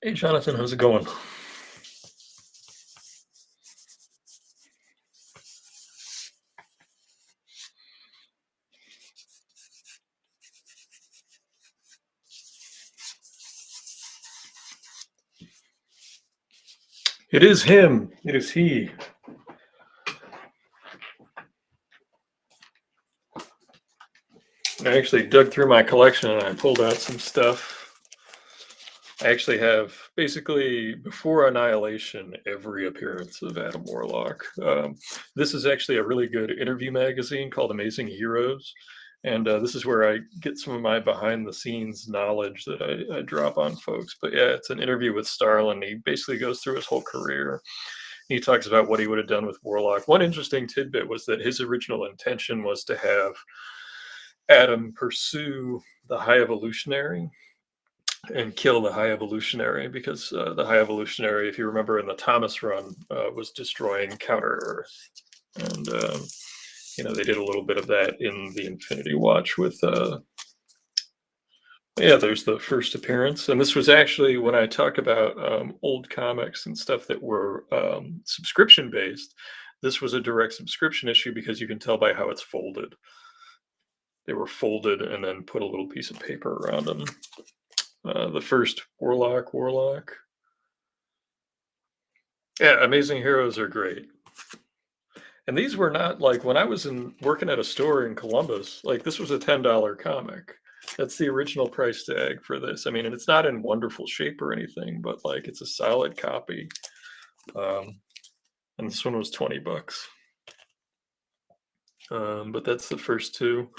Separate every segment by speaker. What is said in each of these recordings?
Speaker 1: Hey, Jonathan, how's it going? It is him. It is he. I actually dug through my collection and I pulled out some stuff. I actually have basically before Annihilation every appearance of Adam Warlock. This is actually a really good interview magazine called Amazing Heroes. And this is where I get some of my behind the scenes knowledge that I drop on folks. But yeah, it's an interview with Starlin. He basically goes through his whole career. He talks about what he would have done with Warlock. One interesting tidbit was that his original intention was to have Adam pursue the High Evolutionary and kill the High Evolutionary because the High Evolutionary, if you remember in the Thomas run, was destroying Counter Earth. And, they did a little bit of that in the Infinity Watch with there's the first appearance. And this was actually when I talk about old comics and stuff that were subscription based. This was a direct subscription issue because you can tell by how it's folded. They were folded and then put a little piece of paper around them. The first Warlock. Yeah, Amazing Heroes are great. And these were not like when I was working at a store in Columbus, like this was a $10 comic. That's the original price tag for this. I mean, and it's not in wonderful shape or anything, but like it's a solid copy. And this one was $20. But that's the first two.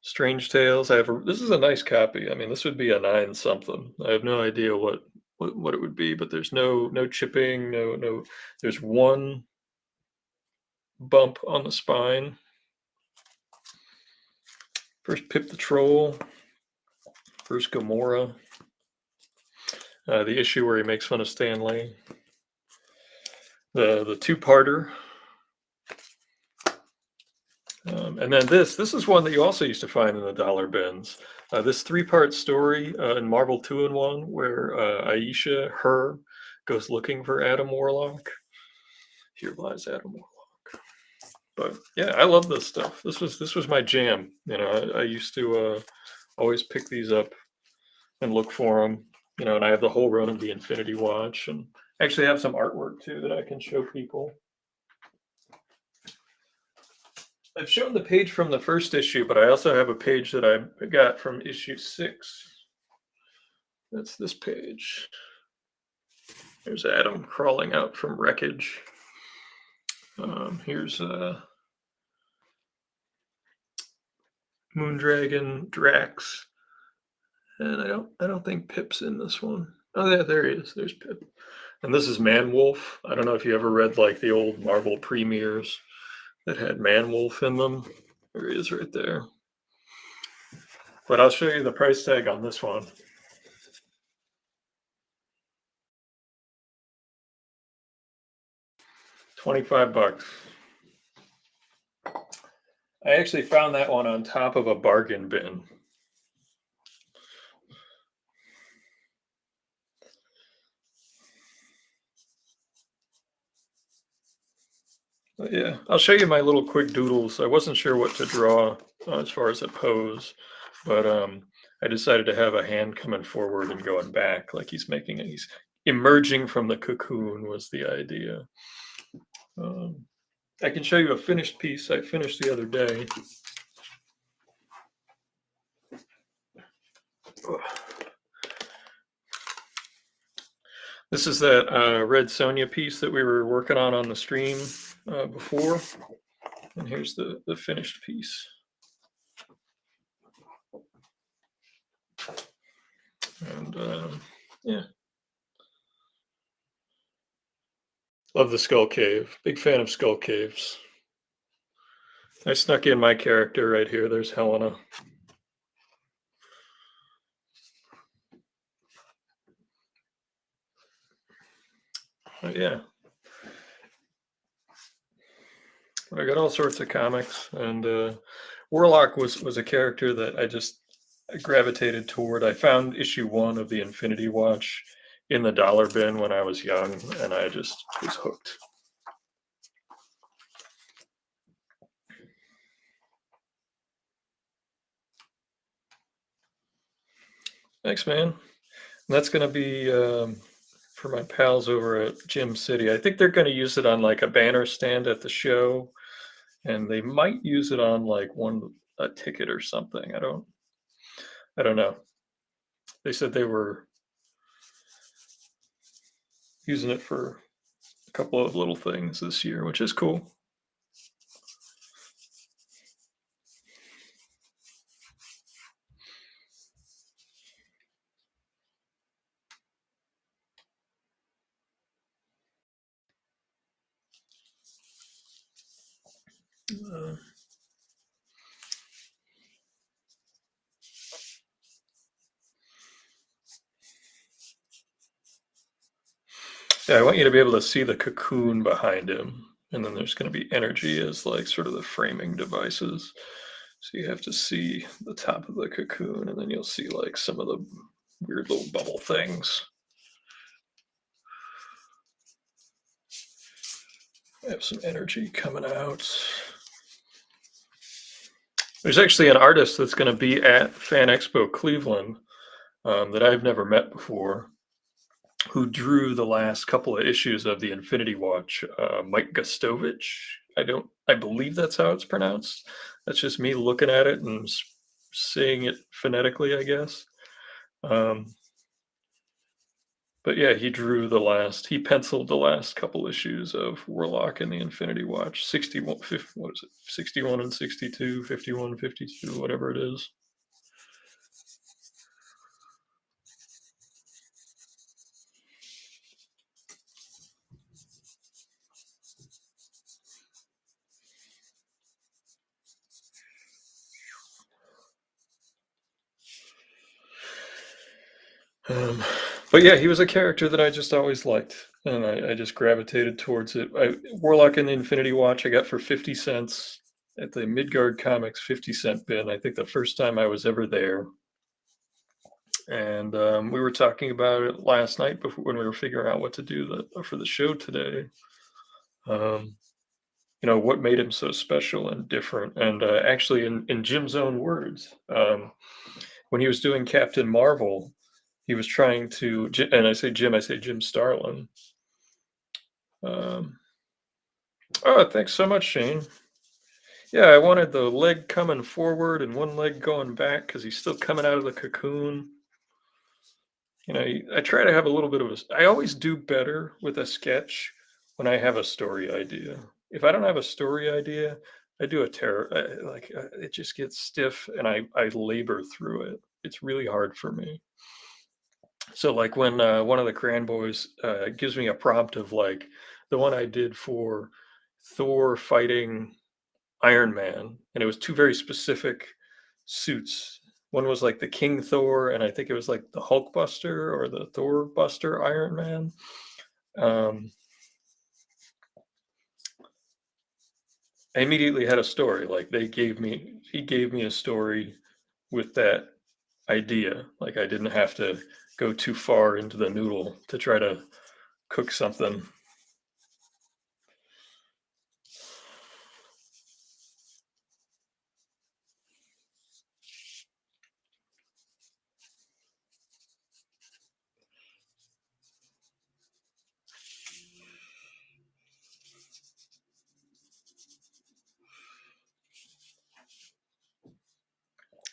Speaker 1: Strange Tales. This is a nice copy. I mean, this would be a 9 something. I have no idea what it would be, but there's no chipping, no. There's one bump on the spine. First Pip the Troll, first Gamora, the issue where he makes fun of Stan Lee, the two-parter, and then this is one that you also used to find in the dollar bins. This 3-part story in Marvel 2-in-1 where Aisha, her, goes looking for Adam Warlock. Here lies Adam Warlock. But yeah, I love this stuff. This was my jam. I used to always pick these up and look for them. And I have the whole run of the Infinity Watch, and actually have some artwork too that I can show people. I've shown the page from the first issue, but I also have a page that I got from issue 6. That's this page. There's Adam crawling out from wreckage. Here's Moondragon, Drax, and I don't think Pip's in this one. Oh yeah, there he is. There's Pip. And this is Manwolf. I don't know if you ever read like the old Marvel premieres that had Manwolf in them. There he is right there. But I'll show you the price tag on this one. $25. I actually found that one on top of a bargain bin. But yeah, I'll show you my little quick doodles. I wasn't sure what to draw as far as a pose, but I decided to have a hand coming forward and going back, like he's emerging from the cocoon was the idea. I can show you a finished piece I finished the other day. This is that Red Sonja piece that we were working on the stream before. And here's the finished piece. And yeah. Love the Skull Cave. Big fan of Skull Caves. I snuck in my character right here. There's Helena. Yeah. I got all sorts of comics, and Warlock was a character that I just I gravitated toward. I found issue 1 of the Infinity Watch in the dollar bin when I was young, and I just was hooked. Thanks, man. And that's going to be for my pals over at Gym City. I think they're going to use it on like a banner stand at the show, and they might use it on like a ticket or something. I don't know. They said they were using it for a couple of little things this year, which is cool. Uh, yeah, I want you to be able to see the cocoon behind him, and then there's going to be energy as like sort of the framing devices. So you have to see the top of the cocoon, and then you'll see like some of the weird little bubble things. I have some energy coming out. There's actually an artist that's going to be at FAN EXPO Cleveland that I've never met before, who drew the last couple of issues of the Infinity Watch. Mike Gustovich. I believe that's how it's pronounced. That's just me looking at it and saying it phonetically, I guess. But yeah, he penciled the last couple issues of Warlock and the Infinity Watch. 61, what is it? 61 and 62, 51, 52, whatever it is. But yeah, he was a character that I just always liked, and I just gravitated towards it. Warlock and the Infinity Watch I got for 50 cents at the Midgard Comics 50-cent bin. I think the first time I was ever there. And we were talking about it last night before when we were figuring out what to do for the show today. What made him so special and different. And actually, in Jim's own words, when he was doing Captain Marvel, he was trying to, and I say Jim Starlin. Oh, thanks so much, Shane. Yeah, I wanted the leg coming forward and one leg going back because he's still coming out of the cocoon. I try to have a little bit of I always do better with a sketch when I have a story idea. If I don't have a story idea, I do it just gets stiff and I labor through it. It's really hard for me. So like when one of the Cran boys gives me a prompt of like the one I did for Thor fighting Iron Man, and it was two very specific suits. One was like the King Thor, and I think it was like the Hulk Buster or the Thor Buster Iron Man. I immediately had a story. Like he gave me a story with that idea. Like I didn't have to go too far into the noodle to try to cook something.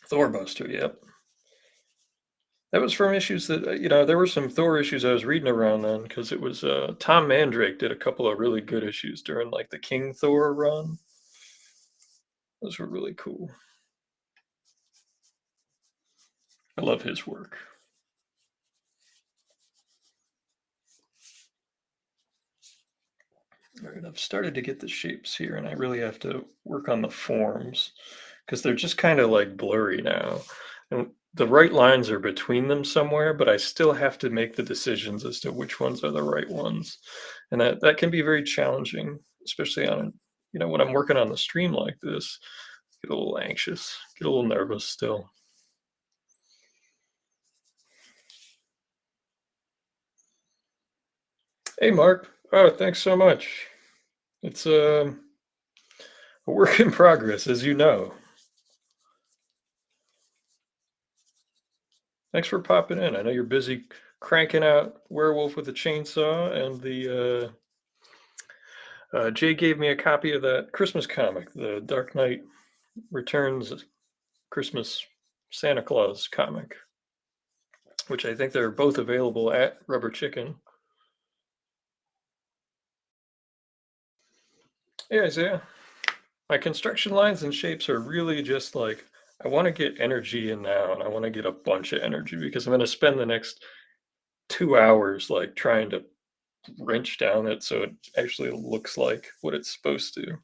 Speaker 1: Thor Buster, yep. That was from issues that, there were some Thor issues I was reading around then because it was Tom Mandrake did a couple of really good issues during like the King Thor run. Those were really cool. I love his work. All right, I've started to get the shapes here, and I really have to work on the forms because they're just kind of like blurry now. And the right lines are between them somewhere, but I still have to make the decisions as to which ones are the right ones. And that can be very challenging, especially when I'm working on the stream like this. Get a little anxious, get a little nervous still. Hey, Mark. Oh, thanks so much. It's a work in progress, as you know. Thanks for popping in. I know you're busy cranking out Werewolf with a Chainsaw, and the Jay gave me a copy of that Christmas comic, the Dark Knight Returns Christmas Santa Claus comic, which I think they're both available at Rubber Chicken. Yeah, Isaiah. My construction lines and shapes are really just like I want to get energy in now, and I want to get a bunch of energy because I'm going to spend the next 2 hours like trying to wrench down it so it actually looks like what it's supposed to.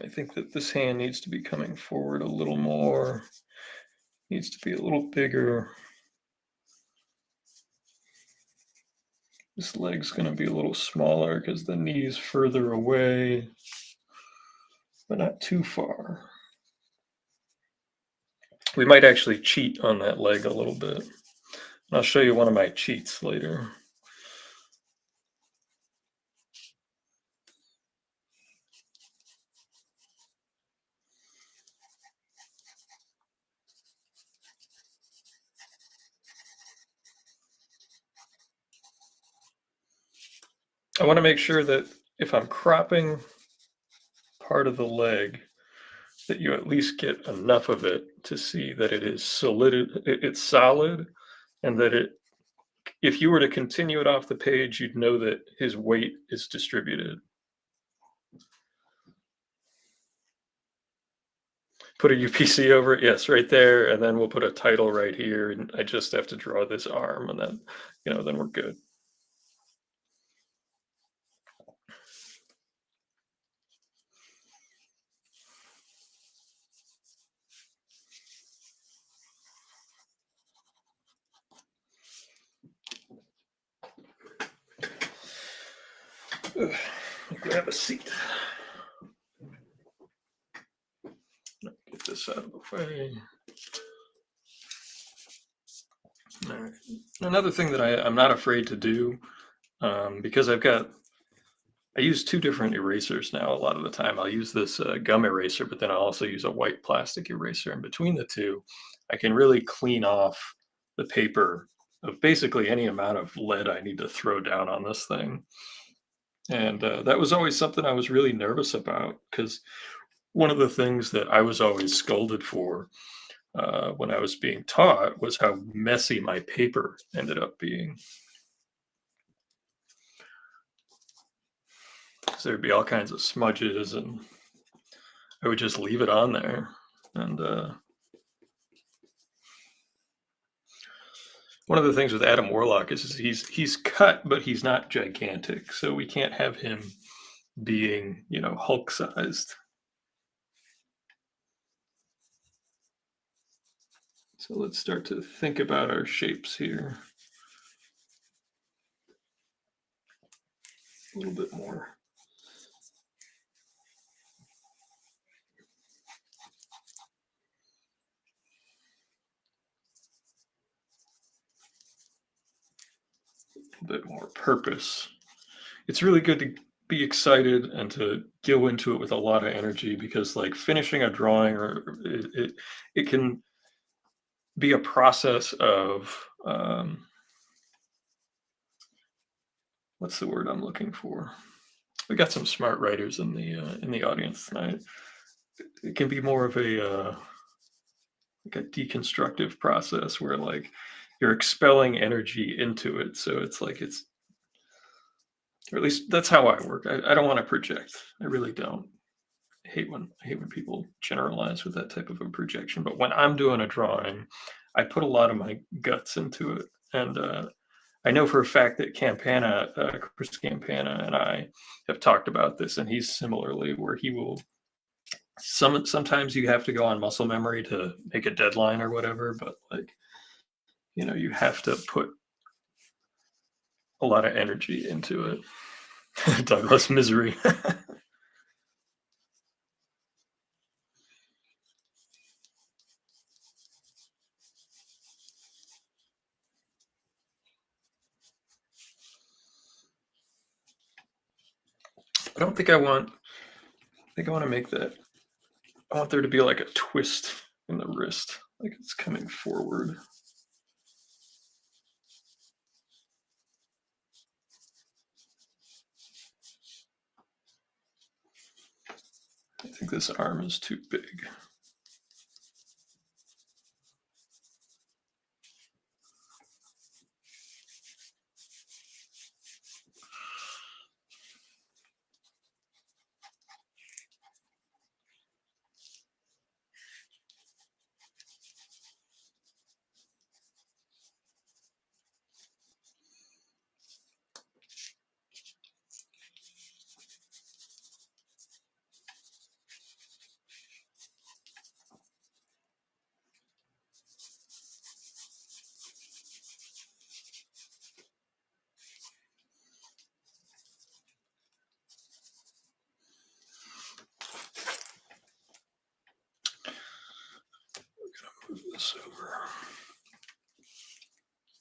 Speaker 1: I think that this hand needs to be coming forward a little more, needs to be a little bigger. This leg's going to be a little smaller because the knee's further away, but not too far. We might actually cheat on that leg a little bit. I'll show you one of my cheats later. I want to make sure that if I'm cropping part of the leg, that you at least get enough of it to see that it is solid, it's solid, and that it, if you were to continue it off the page, you'd know that his weight is distributed. Put a UPC over it, yes, right there, and then we'll put a title right here, and I just have to draw this arm, and then, then we're good. Grab a seat. Get this out of the way. All right. Another thing that I'm not afraid to do, because I use two different erasers now a lot of the time. I'll use this gum eraser, but then I'll also use a white plastic eraser. And between the two, I can really clean off the paper of basically any amount of lead I need to throw down on this thing. And that was always something I was really nervous about because one of the things that I was always scolded for when I was being taught was how messy my paper ended up being. So there'd be all kinds of smudges, and I would just leave it on there. And one of the things with Adam Warlock is he's cut, but he's not gigantic, so we can't have him being, Hulk sized. So let's start to think about our shapes here. A little bit more. A bit more purpose. It's really good to be excited and to go into it with a lot of energy because like finishing a drawing or it can be a process of what's the word I'm looking for? We got some smart writers in the audience tonight. It can be more of a like a deconstructive process where like you're expelling energy into it. So it's like or at least that's how I work. I don't want to project. I really don't. I hate when people generalize with that type of a projection. But when I'm doing a drawing, I put a lot of my guts into it, and I know for a fact that Chris Campana, and I have talked about this, and he's similarly where he will. Sometimes you have to go on muscle memory to make a deadline or whatever, but like, you have to put a lot of energy into it. Douglas Misery. don't think I want. I think I want to make that. I want there to be like a twist in the wrist, like it's coming forward. I think this arm is too big. Move this over.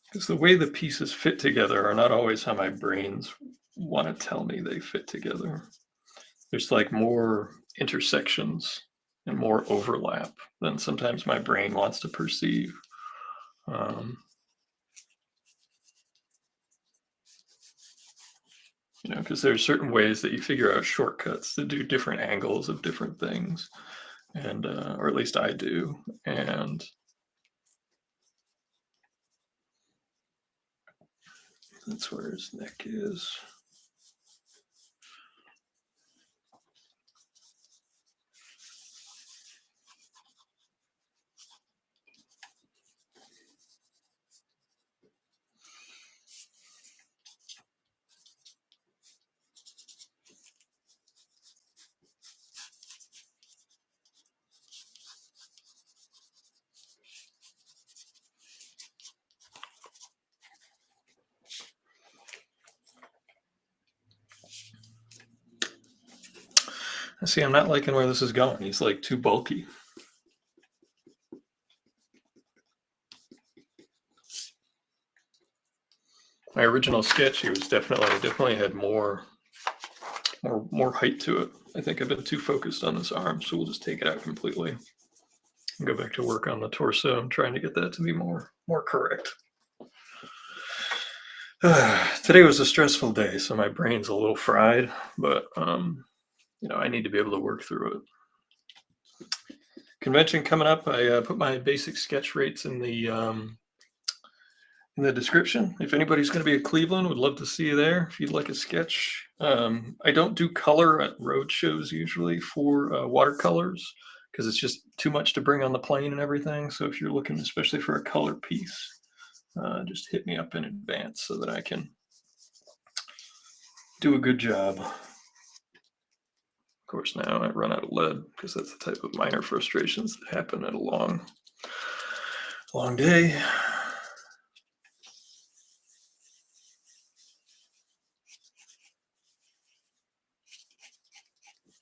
Speaker 1: Because the way the pieces fit together are not always how my brains want to tell me they fit together. There's like more intersections and more overlap than sometimes my brain wants to perceive. You know, because there's certain ways that you figure out shortcuts to do different angles of different things, and or at least I do, and that's where his neck is. See, I'm not liking where this is going. He's like too bulky. My original sketch, he was definitely had more height to it. I think I've been too focused on this arm, so we'll just take it out completely and go back to work on the torso. I'm trying to get that to be more correct. Today was a stressful day, so my brain's a little fried, but you know, I need to be able to work through it. Convention coming up. I put my basic sketch rates in the description. If anybody's going to be at Cleveland, would love to see you there if you'd like a sketch. I don't do color at road shows usually for watercolors because it's just too much to bring on the plane and everything. So if you're looking especially for a color piece, just hit me up in advance so that I can do a good job. Of course, now I run out of lead because that's the type of minor frustrations that happen at a long day.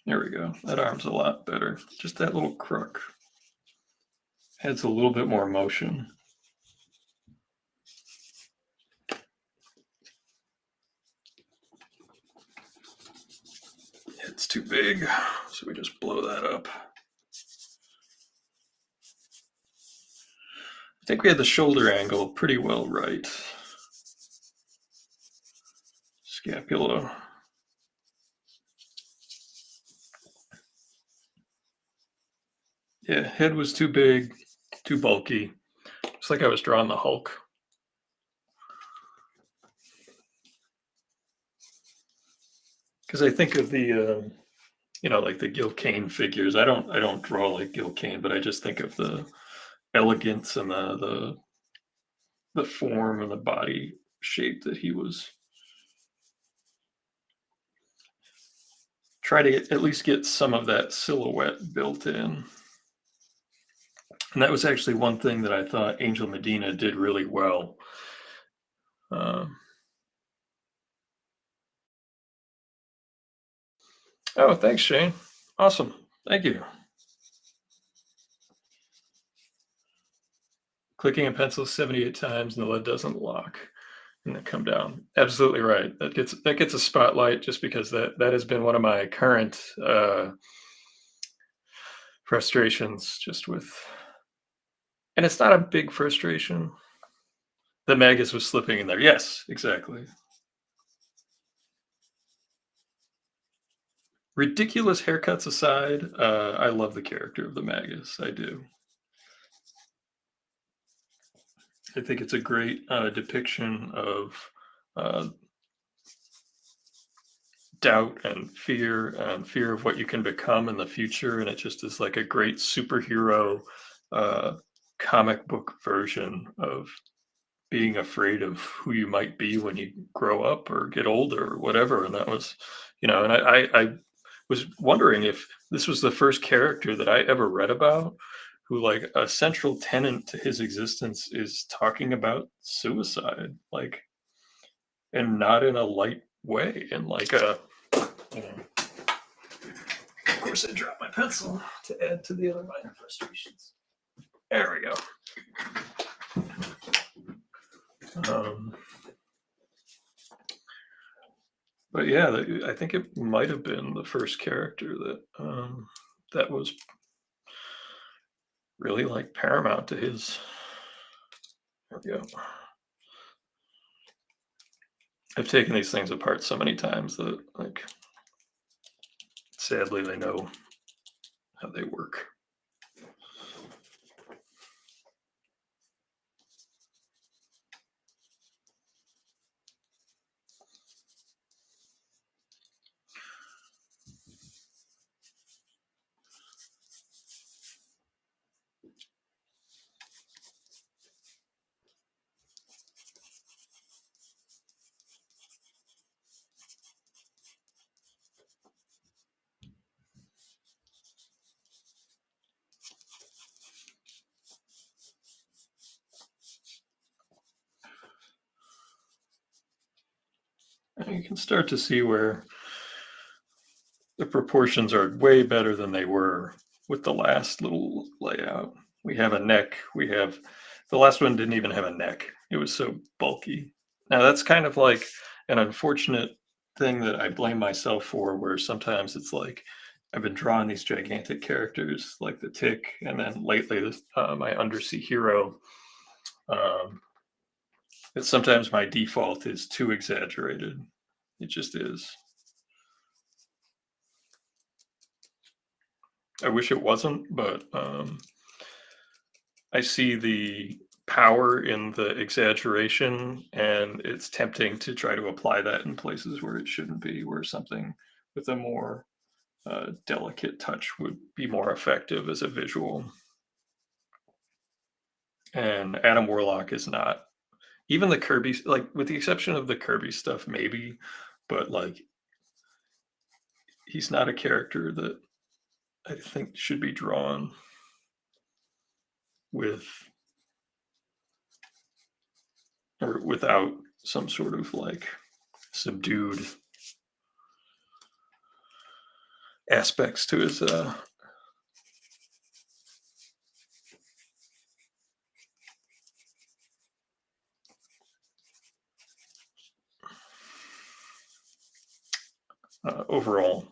Speaker 1: There we go. That arm's a lot better. Just that little crook adds a little bit more motion. It's too big, so we just blow that up. I think we had the shoulder angle pretty well right. Scapula. Yeah, head was too big, too bulky. It's like I was drawing the Hulk. Because I think of the, you know, like the Gil Kane figures. I don't draw like Gil Kane, but I just think of the elegance and the form and the body shape that he was. Try to at least get some of that silhouette built in. And that was actually one thing that I thought Angel Medina did really well. Oh, thanks, Shane. Awesome. Thank you. Clicking a pencil 78 times and the lead doesn't lock. and then come down. Absolutely right. That gets a spotlight just because that has been one of my current frustrations just with, and it's not a big frustration. The Magus was slipping in there. Yes, exactly. Ridiculous haircuts aside, I love the character of the Magus. I do. I think it's a great depiction of uh, doubt and fear of what you can become in the future. And it just is like a great superhero uh, comic book version of being afraid of who you might be when you grow up or get older or whatever. And that was, and I was wondering if this was the first character that I ever read about who, like, a central tenet to his existence is talking about suicide, like, and not in a light way, and like a, you know, of course I dropped my pencil to add to the other minor frustrations. There we go. But yeah, I think it might have been the first character that was really like paramount to his. There we go. I've taken these things apart so many times that, like, sadly, they know how they work. And you can start to see where the proportions are way better than they were with the last little layout. We have a neck. The last one didn't even have a neck. It was so bulky. Now that's kind of like an unfortunate thing that I blame myself for, where sometimes it's like I've been drawing these gigantic characters like the Tick, and then lately my undersea hero. Um, that sometimes my default is too exaggerated. It just is. I wish it wasn't, but I see the power in the exaggeration, and it's tempting to try to apply that in places where it shouldn't be, where something with a more delicate touch would be more effective as a visual. And Adam Warlock is not. Even the Kirby, like, with the exception of the Kirby stuff, maybe, but like, he's not a character that I think should be drawn with or without some sort of like subdued aspects to his overall.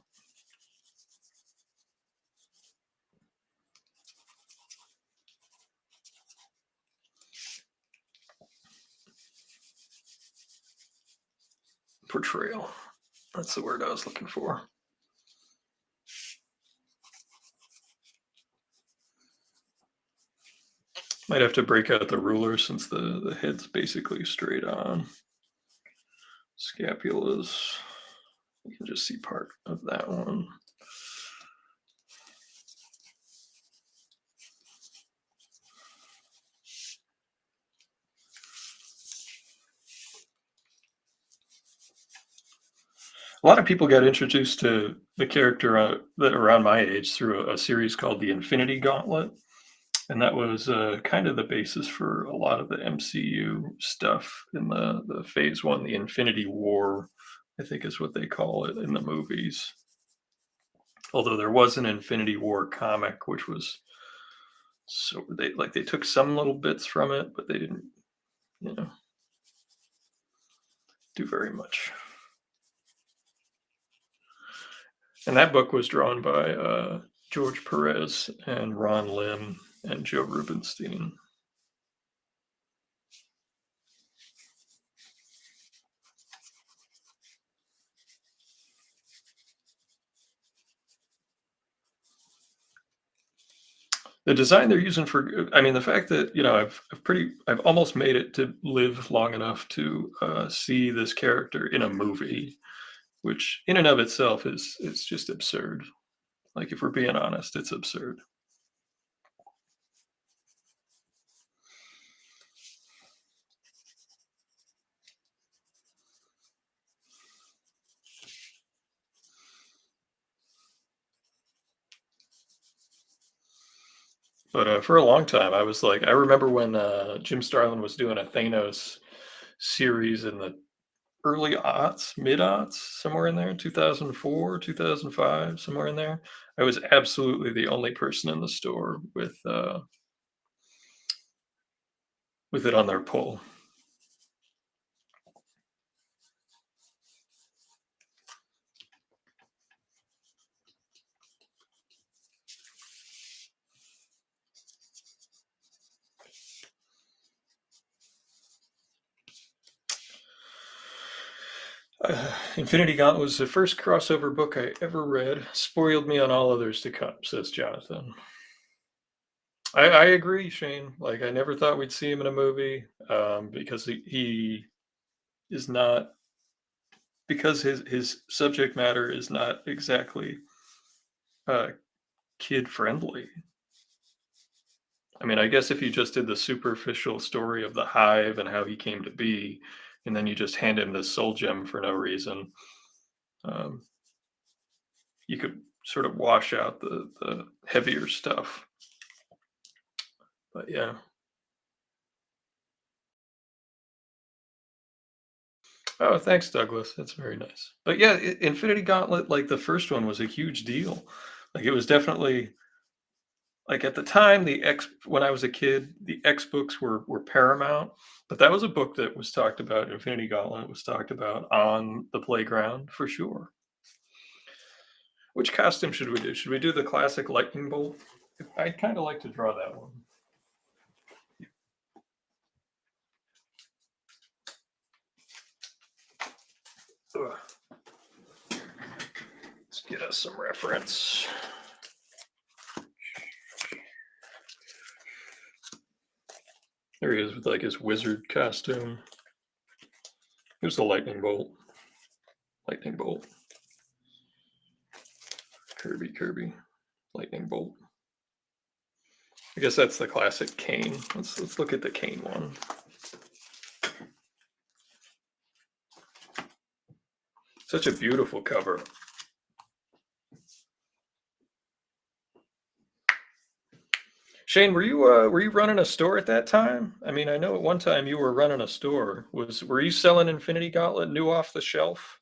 Speaker 1: Portrayal. That's the word I was looking for. Might have to break out the ruler since the head's basically straight on. Scapulas. You can just see part of that one. A lot of people got introduced to the character that around my age through a series called the Infinity Gauntlet, and that was kind of the basis for a lot of the MCU stuff in the Phase One, the Infinity War, I think is what they call it in the movies. Although there was an Infinity War comic, which was they took some little bits from it, but they didn't, you know. do very much. And that book was drawn by George Perez and Ron Lim and Joe Rubenstein. The design they're using for, I mean, the fact that, you know, I've almost made it to live long enough to see this character in a movie, which in and of itself is just absurd. Like, if we're being honest, it's absurd. But for a long time, I was like, I remember when Jim Starlin was doing a Thanos series in the early aughts, mid aughts, somewhere in there, 2004, 2005, somewhere in there. I was absolutely the only person in the store with it on their pull. Infinity Gauntlet was the first crossover book I ever read. Spoiled me on all others to come, says Jonathan. I agree, Shane. Like, I never thought we'd see him in a movie because he is not, because his subject matter is not exactly kid friendly. I mean, I guess if you just did the superficial story of the Hive and how he came to be, and then you just hand him this soul gem for no reason, you could sort of wash out the heavier stuff. But yeah. Oh, thanks, Douglas. That's very nice. But yeah, Infinity Gauntlet, like the first one, was a huge deal. Like, it was definitely, like, at the time, when I was a kid, the X books were paramount. But that was a book that was talked about. Infinity Gauntlet was talked about on the playground for sure. Which costume should we do? Should we do the classic lightning bolt? I'd kind of like to draw that one. Ugh. Let's get us some reference. There he is with like his wizard costume. Here's the lightning bolt. Lightning bolt. Kirby. Lightning bolt. I guess that's the classic cane. Let's look at the cane one. Such a beautiful cover. Shane, were you running a store at that time? I mean, I know at one time you were running a store. Were you selling Infinity Gauntlet new off the shelf?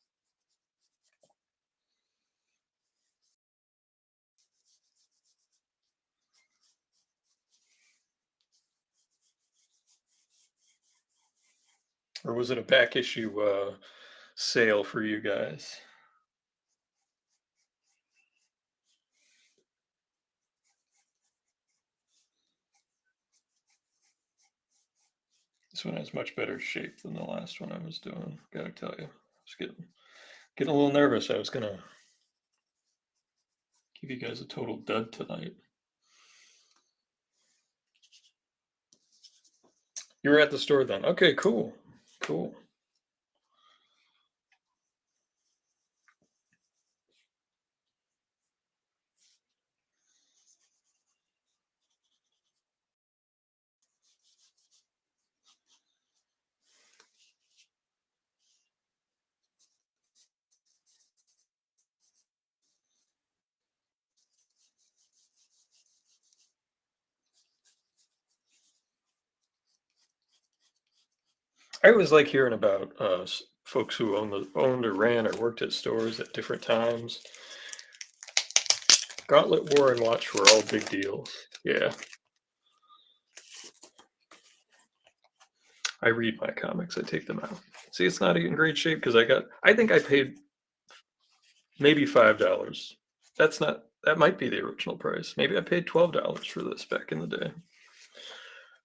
Speaker 1: Or was it a back issue sale for you guys? This one has much better shape than the last one I was doing, gotta tell you. I was getting a little nervous. I was gonna give you guys a total dud tonight. You were at the store then. Okay, cool. Cool. I always like hearing about folks who owned or ran or worked at stores at different times. Gauntlet War and Watch were all big deals. Yeah. I read my comics, I take them out. See, it's not in great shape because I think I paid maybe $5. That might be the original price. Maybe I paid $12 for this back in the day.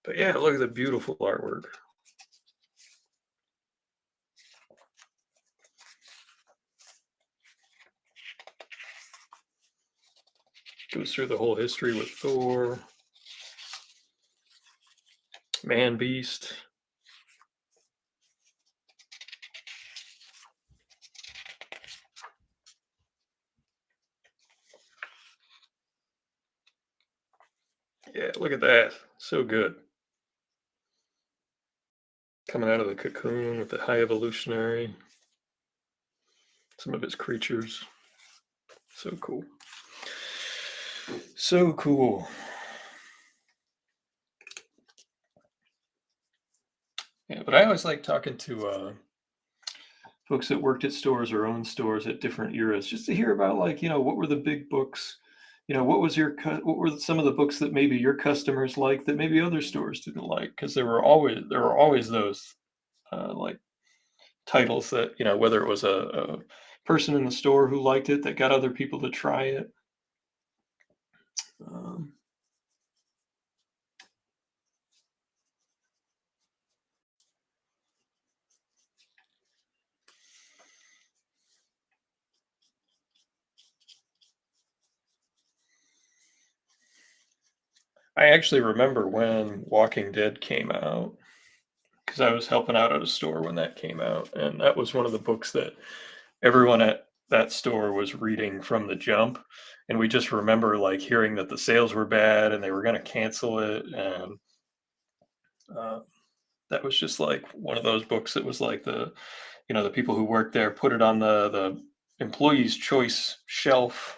Speaker 1: But yeah, look at the beautiful artwork. Goes through the whole history with Thor, Man Beast. Yeah, look at that. So good. Coming out of the cocoon with the high evolutionary. Some of his creatures. So cool. So cool. Yeah, but I always like talking to folks that worked at stores or owned stores at different eras, just to hear about, like, what were the big books, what were some of the books that maybe your customers liked that maybe other stores didn't like, because there were always those like titles that, whether it was a person in the store who liked it that got other people to try it. um, I actually remember when Walking Dead came out, because I was helping out at a store when that came out, and that was one of the books that everyone at that store was reading from the jump. And we just remember, like, hearing that the sales were bad and they were going to cancel it. And uh, that was just like one of those books that was like the people who worked there put it on the employees choice shelf.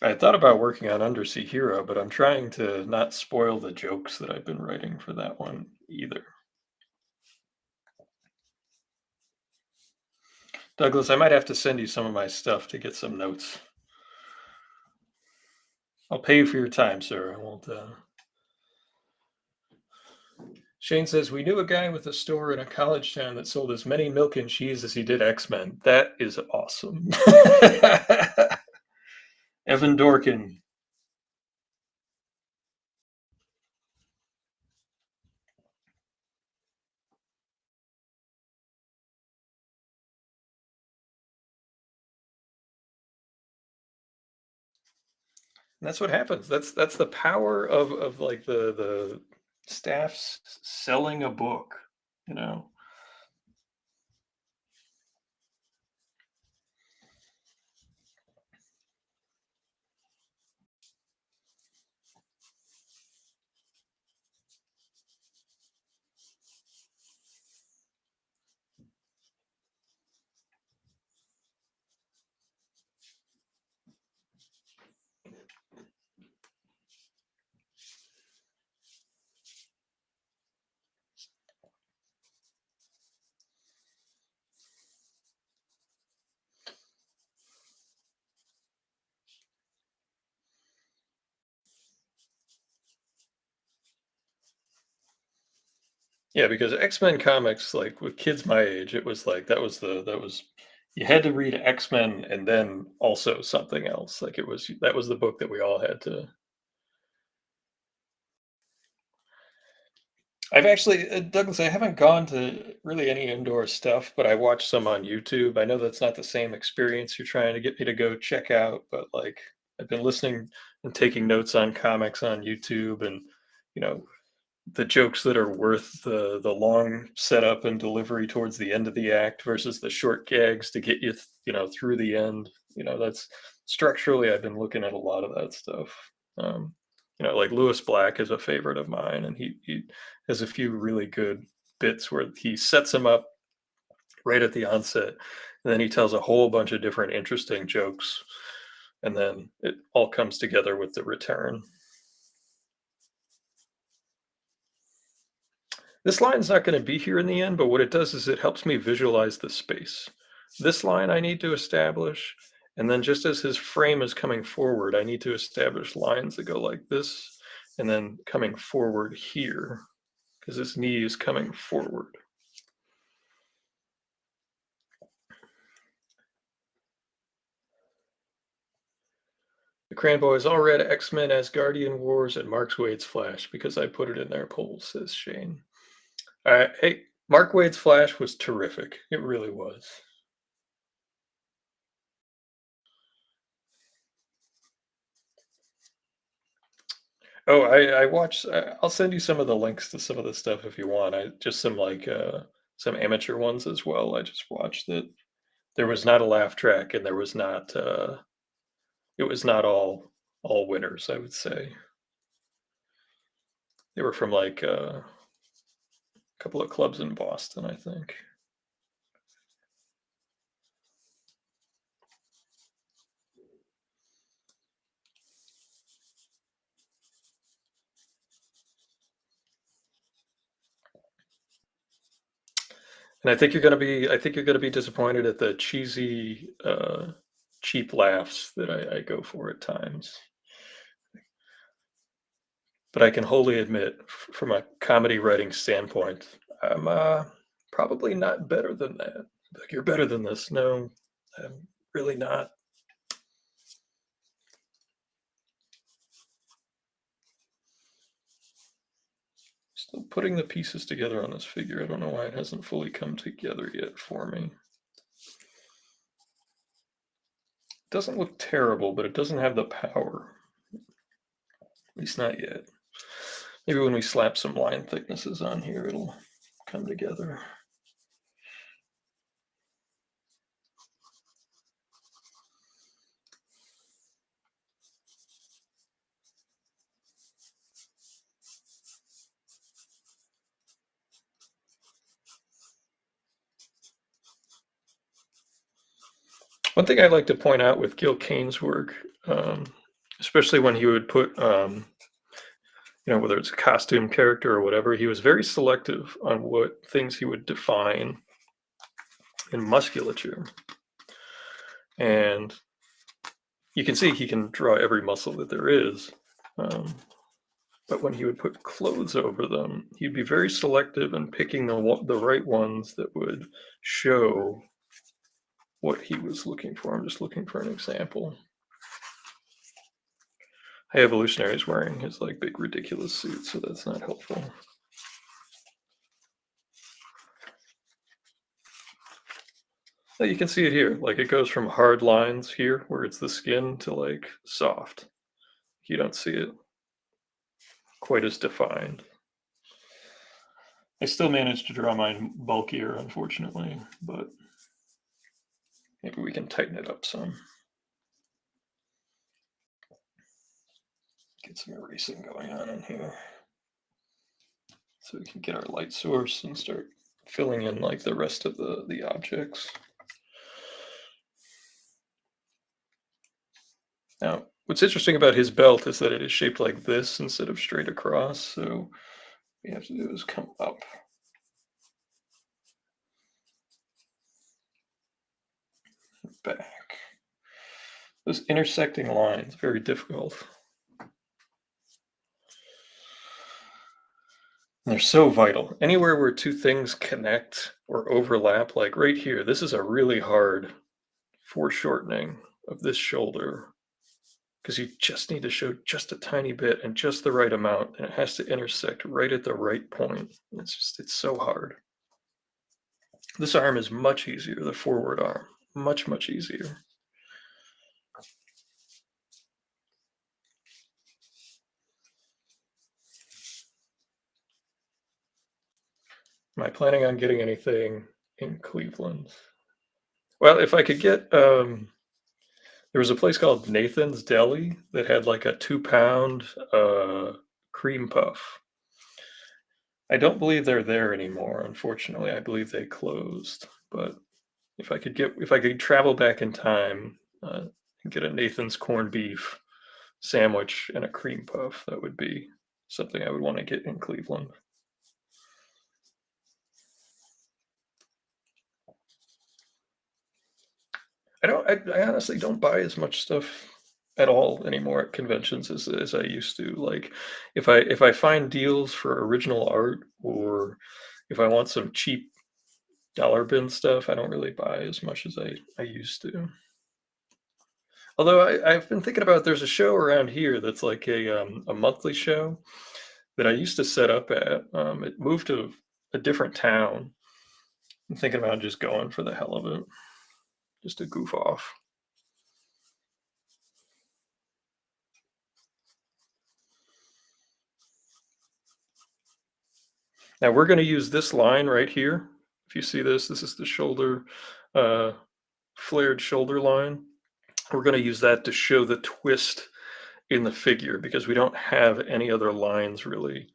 Speaker 1: I thought about working on Undersea Hero, but I'm trying to not spoil the jokes that I've been writing for that one either. Douglas, I might have to send you some of my stuff to get some notes. I'll pay you for your time, sir. I won't. Shane says, we knew a guy with a store in a college town that sold as many milk and cheese as he did X-Men. That is awesome. Evan Dorkin. And that's what happens. That's the power of like the staff's selling a book, you know. Yeah, because X-Men comics, like with kids my age, it was like that was you had to read X-Men and then also something else. Like that was the book that we all had to. I've actually, Douglas, I haven't gone to really any indoor stuff, but I watched some on YouTube. I know that's not the same experience you're trying to get me to go check out, but like I've been listening and taking notes on comics on YouTube, and you know the jokes that are worth the long setup and delivery towards the end of the act versus the short gags to get you through the end. That's structurally I've been looking at a lot of that stuff. Like Lewis Black is a favorite of mine, and he has a few really good bits where he sets him up right at the onset, and then he tells a whole bunch of different interesting jokes, and then it all comes together with the return. This line's not going to be here in the end, but what it does is it helps me visualize the space. This line I need to establish, and then just as his frame is coming forward, I need to establish lines that go like this, and then coming forward here, because his knee is coming forward. The Cran Boys all read X-Men as Guardian Wars and Mark Wade's Flash because I put it in their poll, says Shane. Hey, Mark Wade's Flash was terrific. It really was. Oh, I watched. I'll send you some of the links to some of the stuff if you want. I just some like some amateur ones as well. I just watched it. There was not a laugh track, and there was not. It was not all winners. I would say they were from like a couple of clubs in Boston, I think. And I think you're going to be. I think you're going to be disappointed at the cheesy, cheap laughs that I go for at times. But I can wholly admit, from a comedy writing standpoint, I'm probably not better than that. Like, you're better than this. No, I'm really not. Still putting the pieces together on this figure. I don't know why it hasn't fully come together yet for me. It doesn't look terrible, but it doesn't have the power. At least not yet. Maybe when we slap some line thicknesses on here, it'll come together. One thing I'd like to point out with Gil Kane's work, especially when he would put, whether it's a costume character or whatever, he was very selective on what things he would define in musculature. And you can see he can draw every muscle that there is. But when he would put clothes over them, he'd be very selective in picking the right ones that would show what he was looking for. I'm just looking for an example. High Evolutionary's wearing his like big ridiculous suit, so that's not helpful. So you can see it here. Like, it goes from hard lines here, where it's the skin, to like soft. You don't see it quite as defined. I still managed to draw mine bulkier, unfortunately, but maybe we can tighten it up some. Get some erasing going on in here, so we can get our light source and start filling in like the rest of the objects. Now, what's interesting about his belt is that it is shaped like this instead of straight across, so what we have to do is come up. Back. Those intersecting lines, very difficult. And they're so vital. Anywhere where two things connect or overlap, like right here, this is a really hard foreshortening of this shoulder, because you just need to show just a tiny bit and just the right amount, and it has to intersect right at the right point. It's so hard. This arm is much easier, the forward arm, much, much easier. Am I planning on getting anything in Cleveland? Well, if I could get, there was a place called Nathan's Deli that had like a 2-pound cream puff. I don't believe they're there anymore, unfortunately. I believe they closed. But if I could travel back in time and get a Nathan's corned beef sandwich and a cream puff, that would be something I would want to get in Cleveland. I honestly don't buy as much stuff at all anymore at conventions as I used to. Like, if I find deals for original art, or if I want some cheap dollar bin stuff, I don't really buy as much as I used to. Although I've been thinking about, there's a show around here that's like a monthly show that I used to set up at. It moved to a different town. I'm thinking about just going for the hell of it, just to goof off. Now we're going to use this line right here. If you see this, this is the shoulder, uh, flared shoulder line. We're going to use that to show the twist in the figure, because we don't have any other lines really.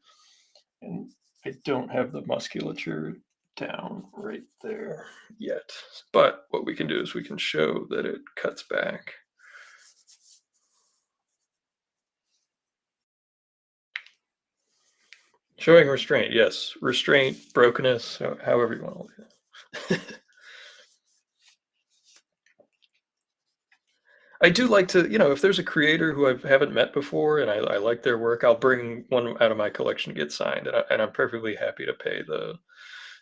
Speaker 1: And I don't have the musculature down right there yet. But what we can do is we can show that it cuts back. Showing restraint, yes. Restraint, brokenness, however you want to look at it. I do like to, if there's a creator who I haven't met before and I like their work, I'll bring one out of my collection to get signed, and I'm perfectly happy to pay the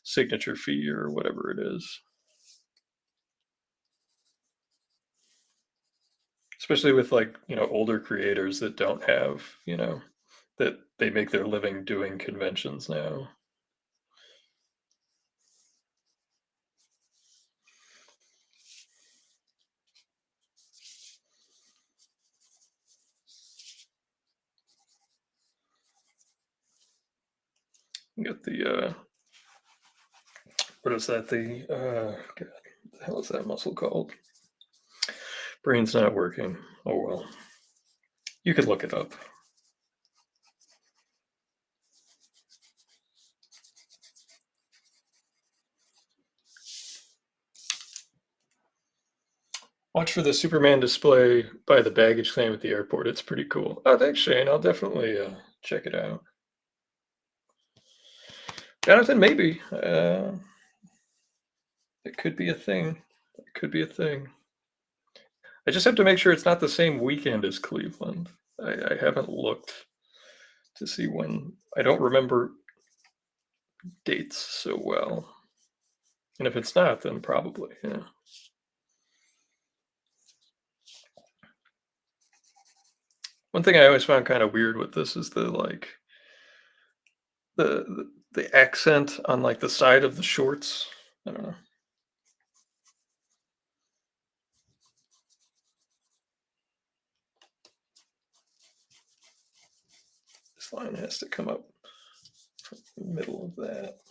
Speaker 1: signature fee or whatever it is. Especially with, like, older creators that don't have, that they make their living doing conventions now. You got the what is that? God, what the hell is that muscle called? Brain's not working. Oh well. You could look it up. Watch for the Superman display by the baggage claim at the airport. It's pretty cool. Oh, thanks, Shane. I'll definitely check it out. Jonathan, maybe. It could be a thing. It could be a thing. I just have to make sure it's not the same weekend as Cleveland. I haven't looked to see when. I don't remember dates so well. And if it's not, then probably, yeah. One thing I always found kind of weird with this is the accent on, like, the side of the shorts. I don't know. This line has to come up from the middle of that.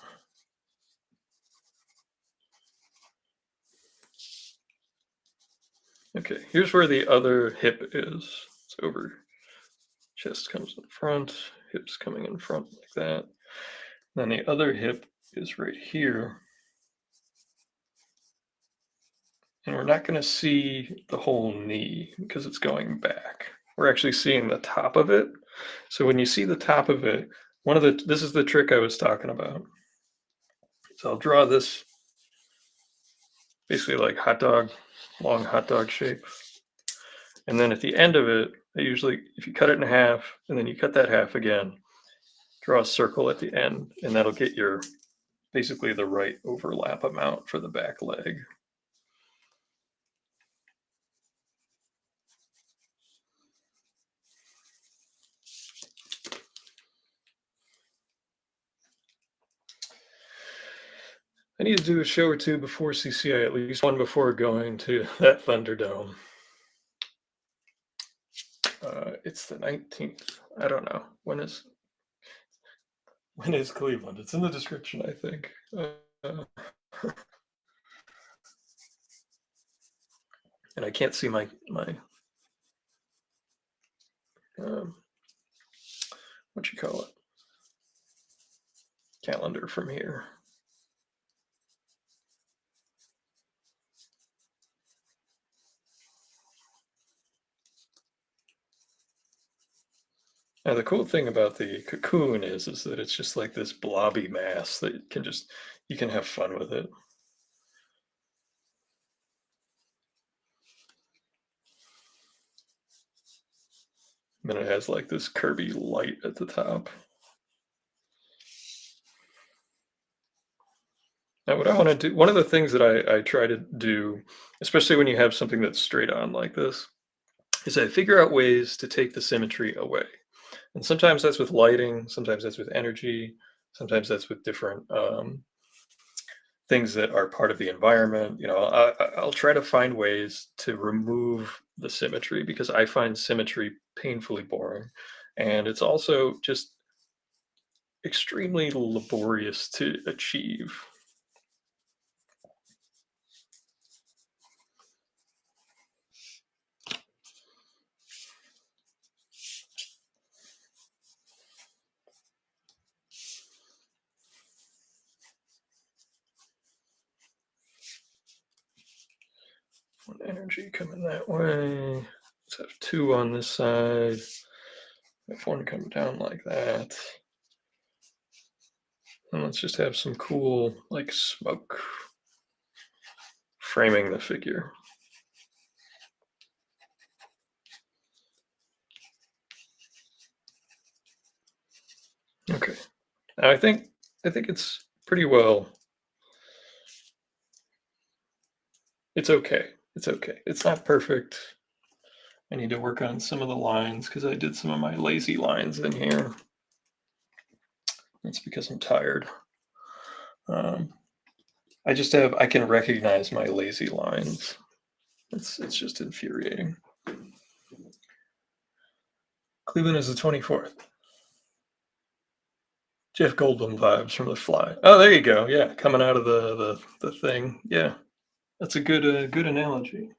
Speaker 1: Okay, here's where the other hip is. It's over. Chest comes in front, hips coming in front like that. Then the other hip is right here. And we're not going to see the whole knee because it's going back. We're actually seeing the top of it. So when you see the top of it, this is the trick I was talking about. So I'll draw this basically like long hot dog shape. And then at the end of it, I usually, if you cut it in half and then you cut that half again, draw a circle at the end, and that'll get your basically the right overlap amount for the back leg. I need to do a show or two before CCI, at least one before going to that Thunderdome. It's the 19th. I don't know. When is Cleveland? It's in the description, I think. And I can't see my what you call it, calendar from here. Now, the cool thing about the cocoon is that it's just like this blobby mass that you can have fun with it. And then it has like this Kirby light at the top. Now, what I want to do, one of the things that I try to do, especially when you have something that's straight on like this, is I figure out ways to take the symmetry away. And sometimes that's with lighting, sometimes that's with energy, sometimes that's with different things that are part of the environment. I'll try to find ways to remove the symmetry because I find symmetry painfully boring. And it's also just extremely laborious to achieve. One energy coming that way. Let's have two on this side. Have one come down like that. And let's just have some cool, like, smoke framing the figure. Okay. Now I think it's pretty well. It's okay. It's okay. It's not perfect. I need to work on some of the lines because I did some of my lazy lines in here. That's because I'm tired. I can recognize my lazy lines. It's just infuriating. Cleveland is the 24th. Jeff Goldblum vibes from The Fly. Oh, there you go. Yeah, coming out of the thing. Yeah, that's a good analogy.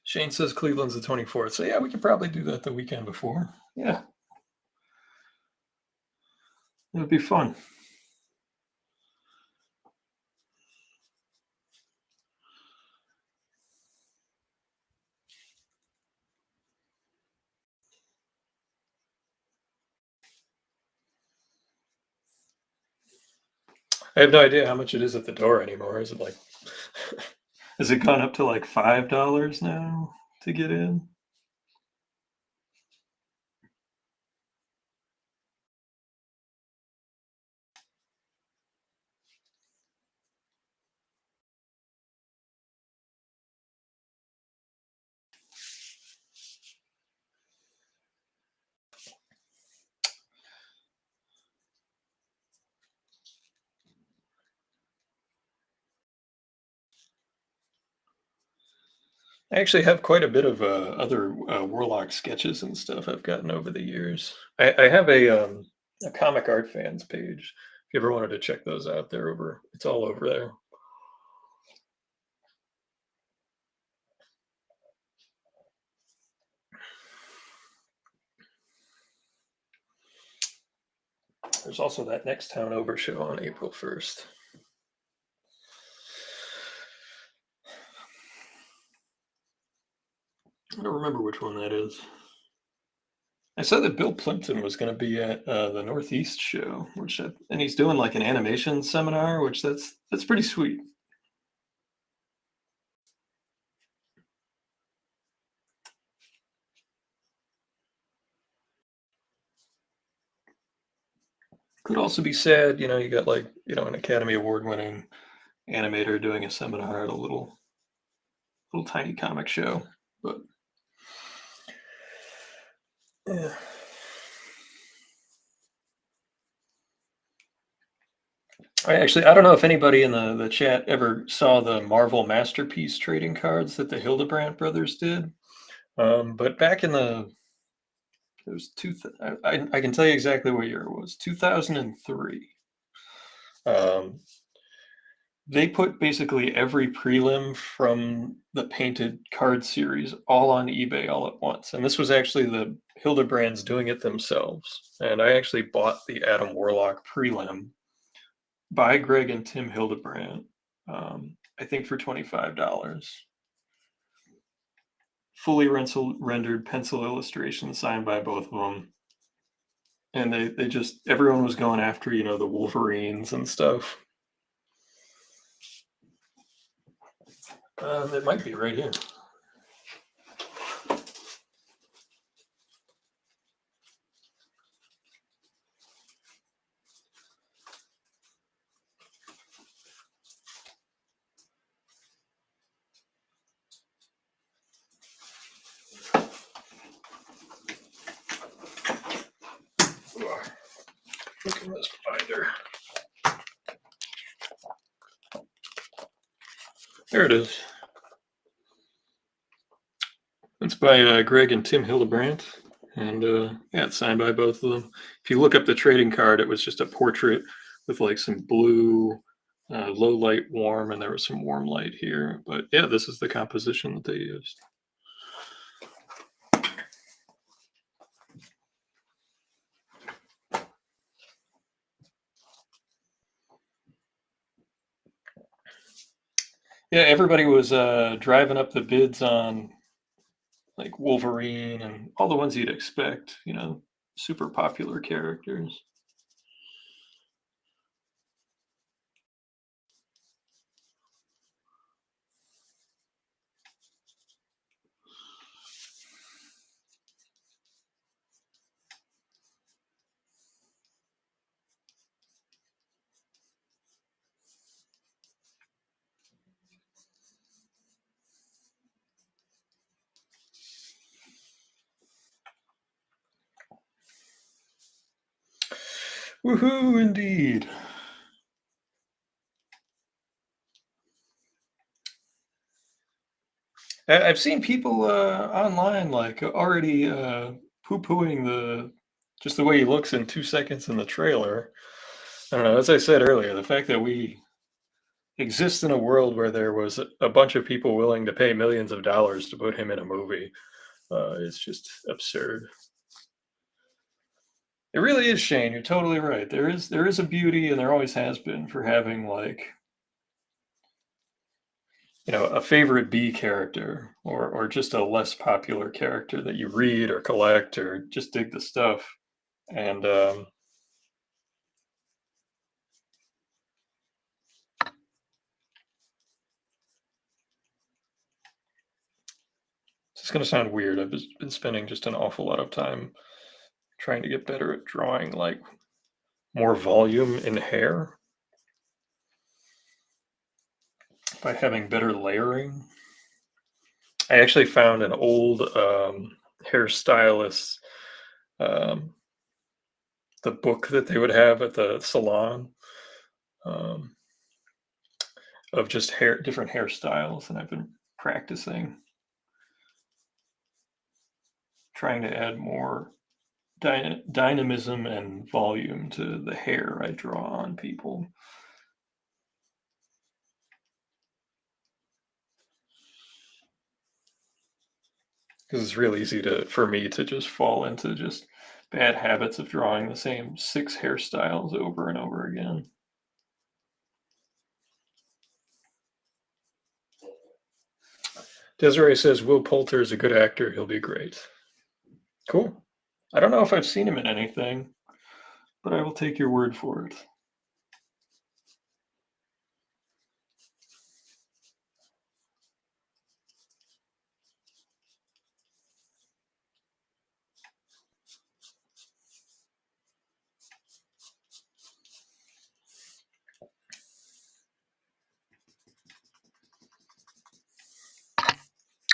Speaker 1: Shane says Cleveland's the 24th. So yeah, we could probably do that the weekend before. Yeah, it would be fun. I have no idea how much it is at the door anymore. Is it like, has it gone up to like $5 now to get in? I actually have quite a bit of other Warlock sketches and stuff I've gotten over the years. I have a comic art fans page. If you ever wanted to check those out, it's all over there. There's also that Next Town Over show on April 1st. I don't remember which one that is. I saw that Bill Plimpton was going to be at the Northeast show, and he's doing like an animation seminar, which that's pretty sweet. Could also be sad, you got like, an Academy Award winning animator doing a seminar at a little tiny comic show, but yeah. I don't know if anybody in the chat ever saw the Marvel Masterpiece trading cards that the Hildebrandt brothers did. But back in it was I can tell you exactly what year it was, 2003. They put basically every prelim from the painted card series all on eBay all at once. And this was actually the Hildebrands doing it themselves. And I actually bought the Adam Warlock prelim by Greg and Tim Hildebrandt, I think for $25. fully rendered pencil illustrations signed by both of them. And they just, everyone was going after, you know, the Wolverines and stuff. It might be right here. Look at this binder. There it is. It's by Greg and Tim Hildebrandt, and yeah, it's signed by both of them. If you look up the trading card, it was just a portrait with like some blue, low light, warm, and there was some warm light here. But yeah, this is the composition that they used. Yeah, everybody was driving up the bids on like Wolverine and all the ones you'd expect, you know, super popular characters. Woohoo, indeed. I've seen people online like already poo-pooing just the way he looks in 2 seconds in the trailer. I don't know. As I said earlier, the fact that we exist in a world where there was a bunch of people willing to pay millions of dollars to put him in a movie is just absurd. It really is, Shane. You're totally right. There is a beauty, and there always has been, for having like, you know, a favorite B character or just a less popular character that you read or collect or just dig the stuff. And it's going to sound weird. I've been spending just an awful lot of time trying to get better at drawing like more volume in hair by having better layering. I actually found an old hairstylist, the book that they would have at the salon um, of just different hairstyles, and I've been practicing, trying to add more dynamism and volume to the hair I draw on people. Because it's real easy for me to just fall into just bad habits of drawing the same 6 hairstyles over and over again. Desiree says Will Poulter is a good actor. He'll be great. Cool. I don't know if I've seen him in anything, but I will take your word for it.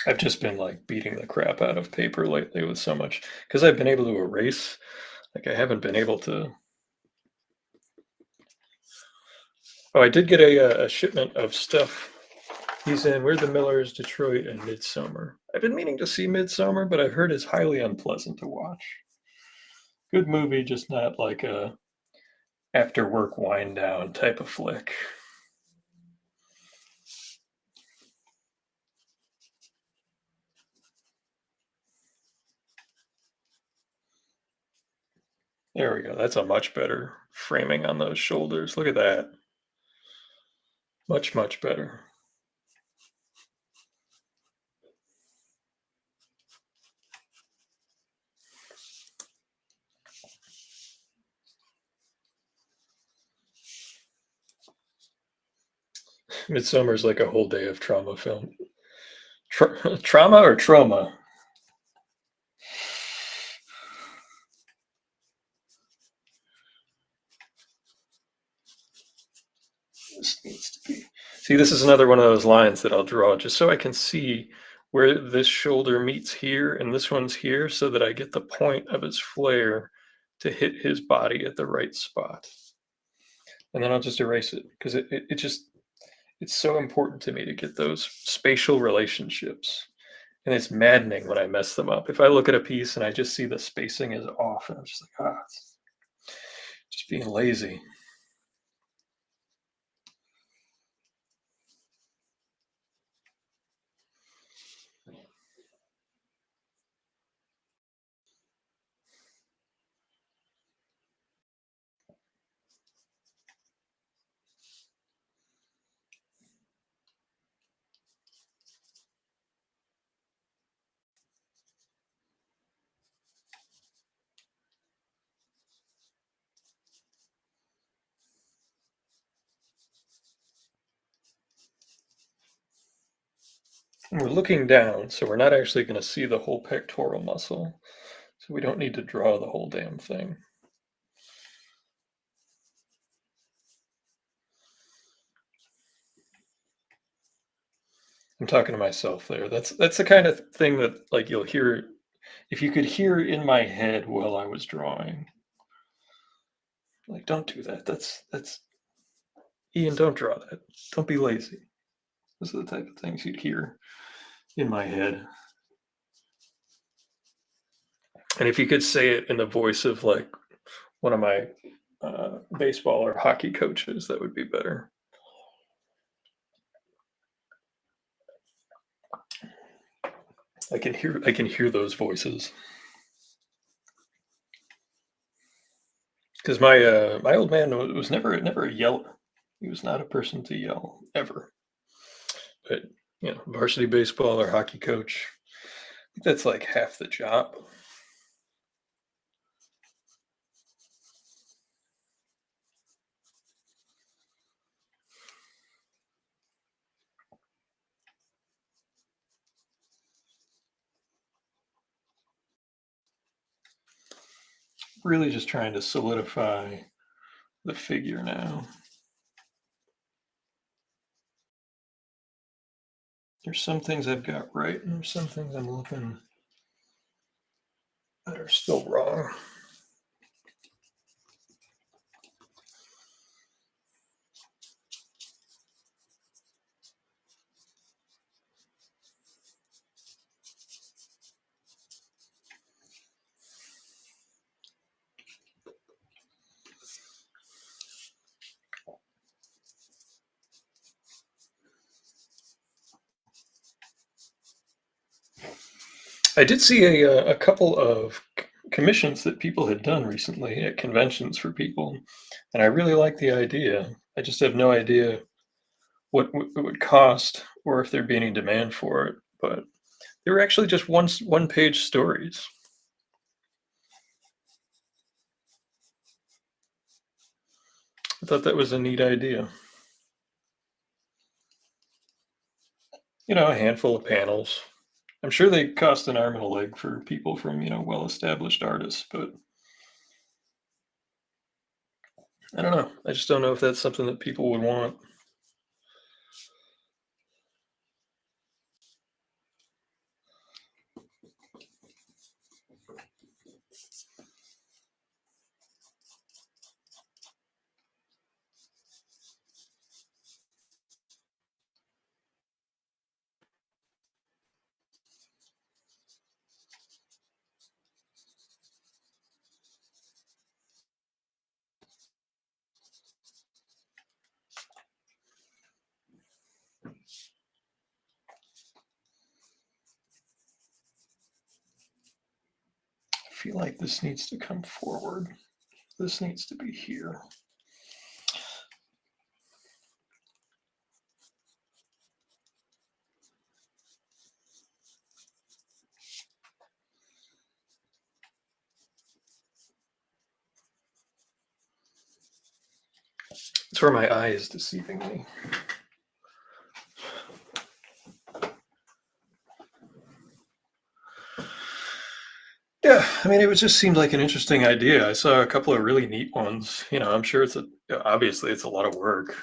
Speaker 1: I've just been like beating the crap out of paper lately with so much, because I've been able to erase. Like I haven't been able to. Oh, I did get a shipment of stuff. He's in We're the Millers, Detroit, and Midsummer. I've been meaning to see Midsummer, but I've heard it's highly unpleasant to watch. Good movie, just not like a after work wind down type of flick. There we go. That's a much better framing on those shoulders. Look at that. Much, much better. Midsummer's like a whole day of trauma film. Trauma or trauma? This needs to be. See, this is another one of those lines that I'll draw just so I can see where this shoulder meets here and this one's here so that I get the point of his flare to hit his body at the right spot. And then I'll just erase it because it just, it's so important to me to get those spatial relationships. And it's maddening when I mess them up. If I look at a piece and I just see the spacing is off and I'm just like, it's just being lazy. And we're looking down, so we're not actually going to see the whole pectoral muscle. So we don't need to draw the whole damn thing. I'm talking to myself there. That's the kind of thing that like you'll hear if you could hear in my head while I was drawing. Like, don't do that. That's Ian, don't draw that. Don't be lazy. Those are the type of things you'd hear in my head. And if you could say it in the voice of like one of my baseball or hockey coaches, that would be better. I can hear those voices. Because my old man was never a yeller. He was not a person to yell ever. But varsity baseball or hockey coach, I think that's like half the job. Really just trying to solidify the figure now. There's some things I've got right, and there's some things I'm looking that are still wrong. I did see a couple of commissions that people had done recently at conventions for people, and I really like the idea. I just have no idea what it would cost or if there'd be any demand for it. But they were actually just one-page stories. I thought that was a neat idea. A handful of panels. I'm sure they cost an arm and a leg for people from, well-established artists, but I don't know. I just don't know if that's something that people would want. I feel like this needs to come forward. This needs to be here. It's where my eye is deceiving me. I mean, it was just seemed like an interesting idea. I saw a couple of really neat ones. I'm sure obviously it's a lot of work.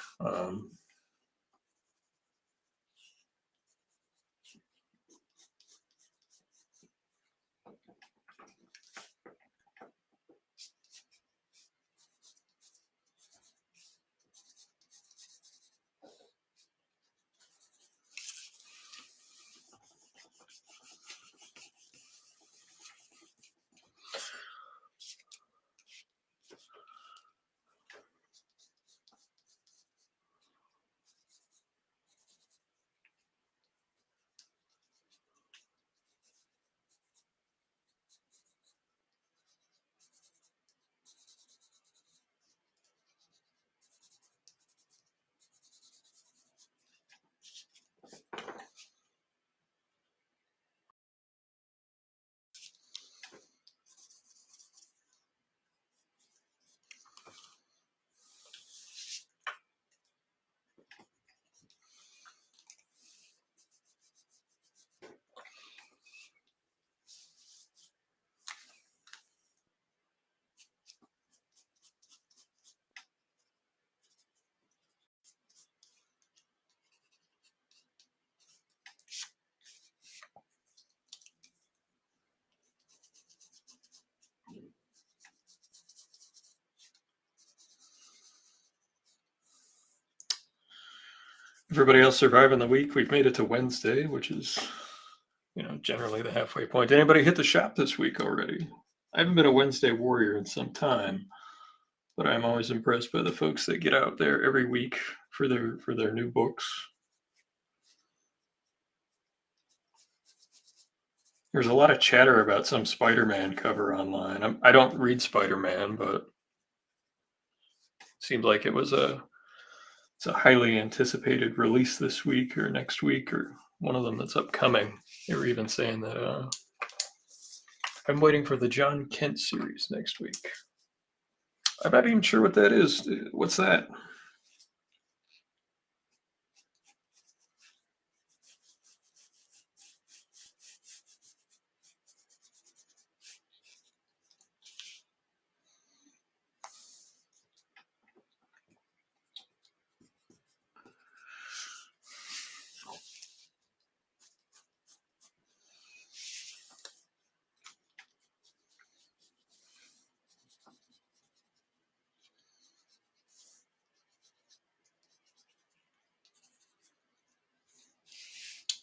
Speaker 1: Everybody else surviving the week. We've made it to Wednesday, which is, generally the halfway point. Anybody hit the shop this week already? I haven't been a Wednesday warrior in some time, but I'm always impressed by the folks that get out there every week for their new books. There's a lot of chatter about some Spider-Man cover online. I don't read Spider-Man, but it seemed like it's a highly anticipated release this week or next week or one of them that's upcoming. They were even saying that I'm waiting for the John Kent series next week. I'm not even sure what that is. What's that?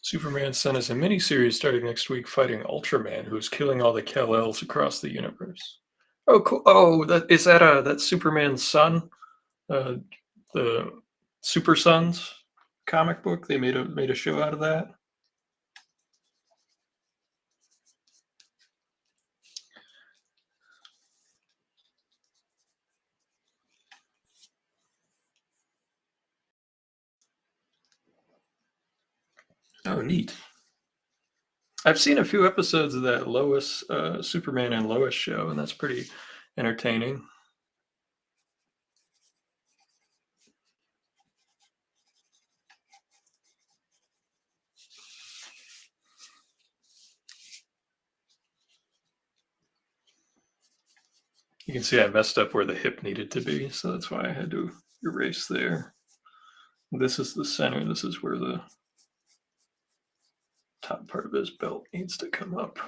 Speaker 1: Superman's son is a miniseries starting next week fighting Ultraman, who's killing all the Kal-Els across the universe. Oh, cool. Oh, that's Superman's son? The Super Sons comic book? They made a show out of that? Oh, neat. I've seen a few episodes of that Lois, Superman and Lois show, and that's pretty entertaining. You can see I messed up where the hip needed to be, so that's why I had to erase there. This is the center. This is where the top part of his belt needs to come up.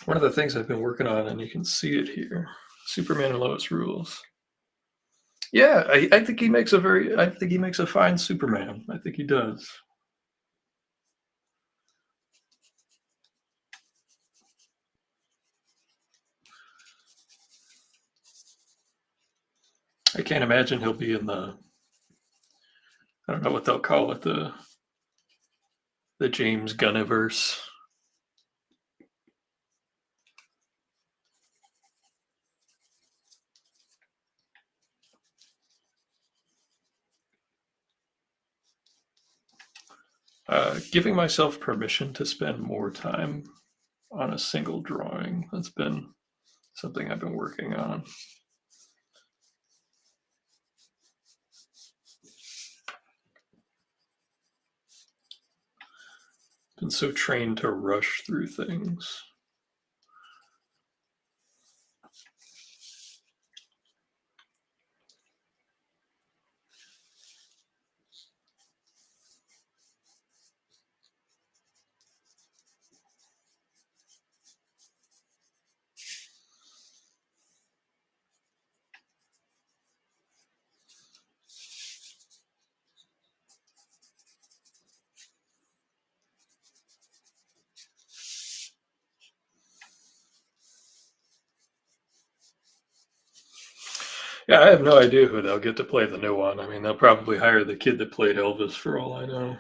Speaker 1: One of the things I've been working on, and you can see it here, Superman and Lois rules. Yeah, I think he makes a fine Superman. I think he does. I can't imagine he'll be in I don't know what they'll call it, the James Gunniverse. Giving myself permission to spend more time on a single drawing. That's been something I've been working on. Been so trained to rush through things. Yeah, I have no idea who they'll get to play the new one. I mean, they'll probably hire the kid that played Elvis for all I know.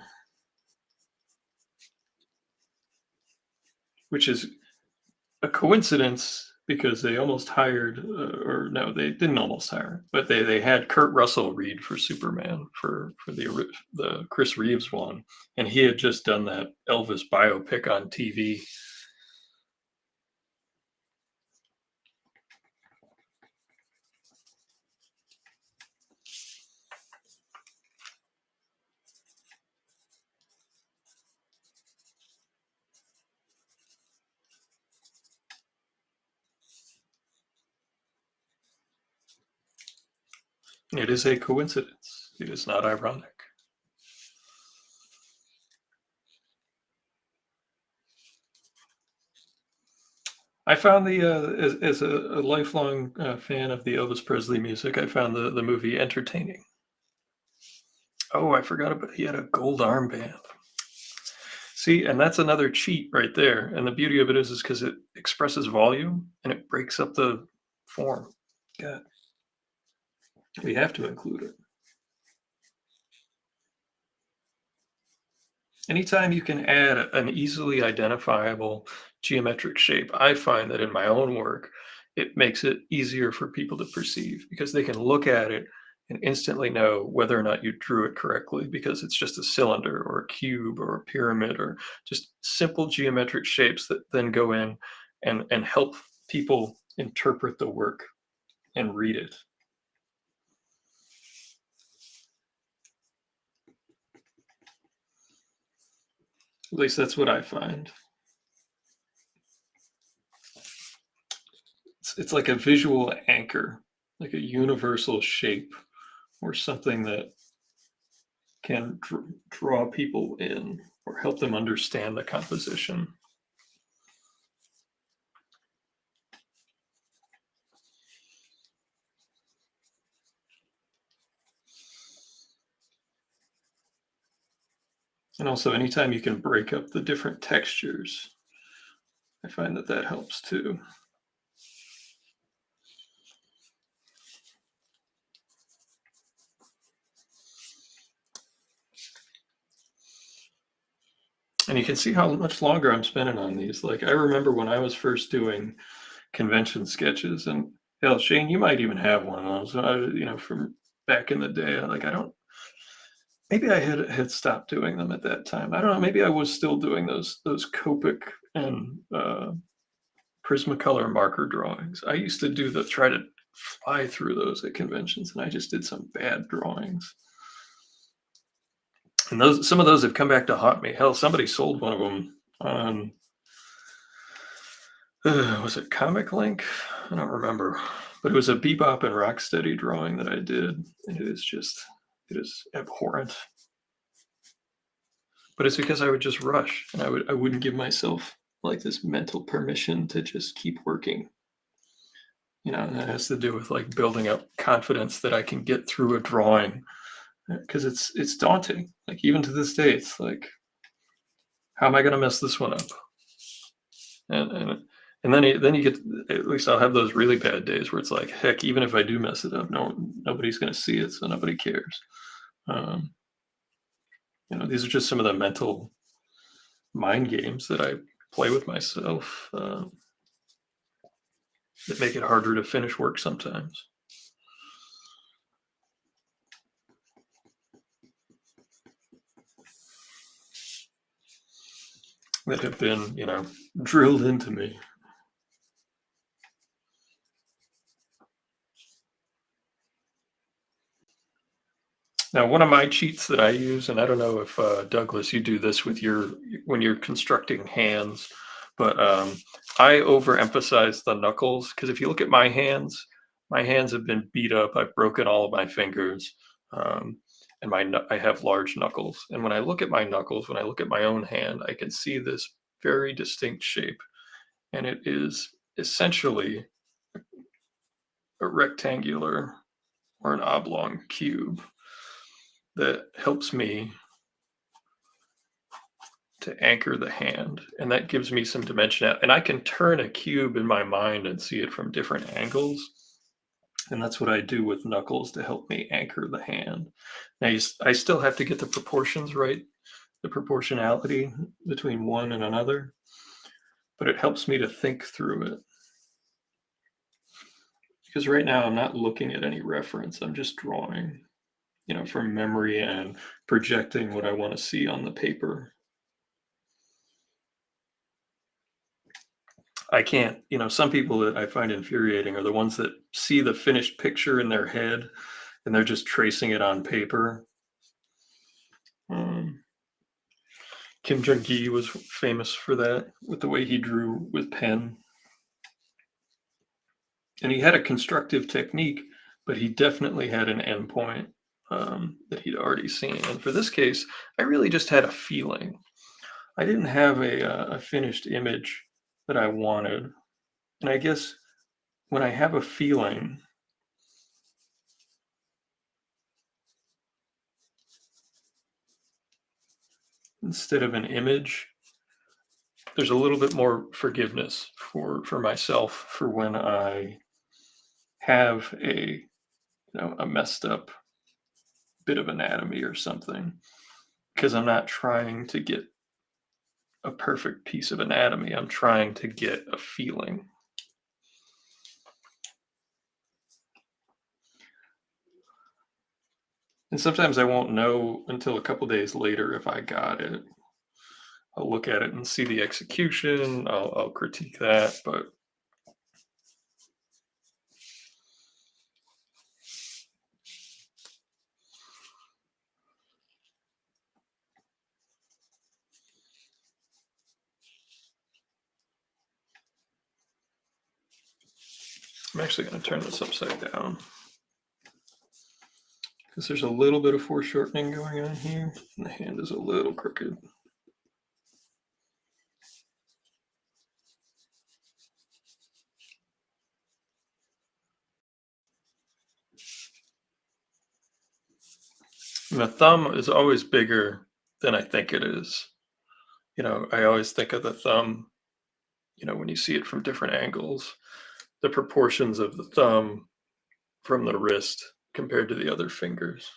Speaker 1: Which is a coincidence because they almost hired, or no, they didn't almost hire, but they had Kurt Russell read for Superman for the Chris Reeves one, and he had just done that Elvis biopic on TV. It is a coincidence. It is not ironic. I found as a lifelong fan of the Elvis Presley music, I found the movie entertaining. Oh, I forgot about he had a gold armband. See, and that's another cheat right there. And the beauty of it is because it expresses volume and it breaks up the form. Yeah, we have to include it. Anytime you can add an easily identifiable geometric shape, I find that in my own work, it makes it easier for people to perceive because they can look at it and instantly know whether or not you drew it correctly because it's just a cylinder or a cube or a pyramid or just simple geometric shapes that then go in and help people interpret the work and read it. At least that's what I find. It's like a visual anchor, like a universal shape or something that can draw people in or help them understand the composition. And also, anytime you can break up the different textures, I find that that helps too. And you can see how much longer I'm spending on these. Like, I remember when I was first doing convention sketches, and hell, Shane, you might even have one of those, from back in the day. Like, I don't, maybe I had stopped doing them at that time. I don't know. Maybe I was still doing those Copic and Prismacolor marker drawings. I used to try to fly through those at conventions, and I just did some bad drawings. And some of those have come back to haunt me. Hell, somebody sold one of them on was it Comic Link? I don't remember, but it was a Bebop and Rocksteady drawing that I did, and it is abhorrent. But it's because I would just rush, and I wouldn't give myself like this mental permission to just keep working. And that has to do with like building up confidence that I can get through a drawing because it's daunting. Like even to this day, it's like, how am I going to mess this one up? And then you get, at least I'll have those really bad days where it's like, heck, even if I do mess it up, nobody's going to see it, so nobody cares. These are just some of the mental mind games that I play with myself that make it harder to finish work sometimes. That have been, drilled into me. Now, one of my cheats that I use, and I don't know if Douglas, you do this with your when you're constructing hands, but I overemphasize the knuckles because if you look at my hands have been beat up. I've broken all of my fingers, um, and I have large knuckles. And when I look at my knuckles, when I look at my own hand, I can see this very distinct shape, and it is essentially a rectangular or an oblong cube that helps me to anchor the hand, and that gives me some dimension out, and I can turn a cube in my mind and see it from different angles, and that's what I do with knuckles to help me anchor the hand. Now, I still have to get the proportions right, the proportionality between one and another, but it helps me to think through it. Because right now I'm not looking at any reference, I'm just drawing, from memory and projecting what I want to see on the paper. I can't, some people that I find infuriating are the ones that see the finished picture in their head and they're just tracing it on paper. Um, Kim Jong-gi was famous for that with the way he drew with pen. And he had a constructive technique, but he definitely had an endpoint that he'd already seen. And for this case, I really just had a feeling. I didn't have a finished image that I wanted. And I guess when I have a feeling, instead of an image, there's a little bit more forgiveness for myself for when I have a a messed up bit of anatomy or something, because I'm not trying to get a perfect piece of anatomy. I'm trying to get a feeling. And sometimes I won't know until a couple days later if I got it. I'll look at it and see the execution. I'll critique that, but I'm actually going to turn this upside down because there's a little bit of foreshortening going on here, and the hand is a little crooked. And the thumb is always bigger than I think it is. I always think of the thumb, when you see it from different angles, the proportions of the thumb from the wrist compared to the other fingers.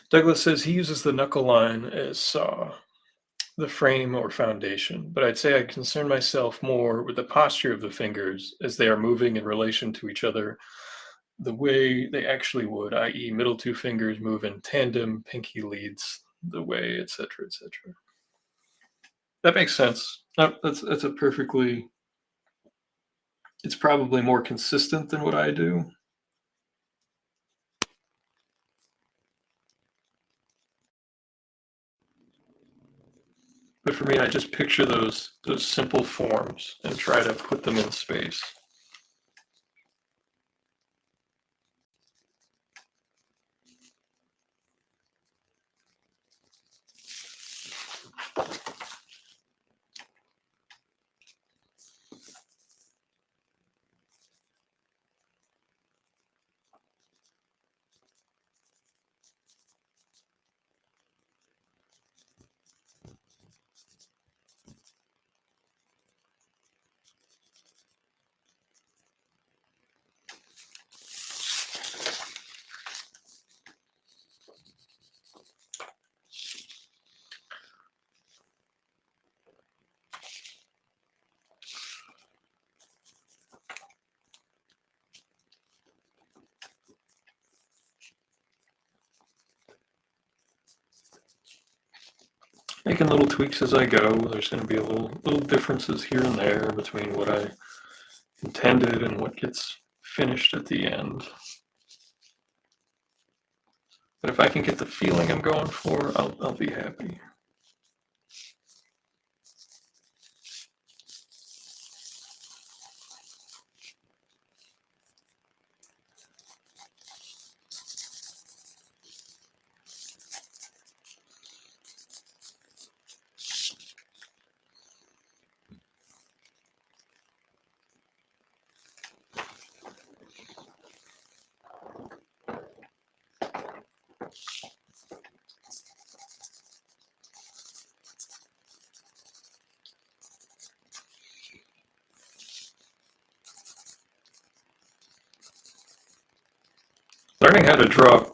Speaker 1: Douglas says he uses the knuckle line as the frame or foundation, but I'd say I concern myself more with the posture of the fingers as they are moving in relation to each other the way they actually would, i.e., middle two fingers move in tandem, pinky leads the way, etc., etc. That makes sense. No, that's a perfectly. It's probably more consistent than what I do. But for me, I just picture those simple forms and try to put them in space. making little tweaks as I go. There's going to be little differences here and there between what I intended and what gets finished at the end. But if I can get the feeling I'm going for, I'll be happy. Learning how to draw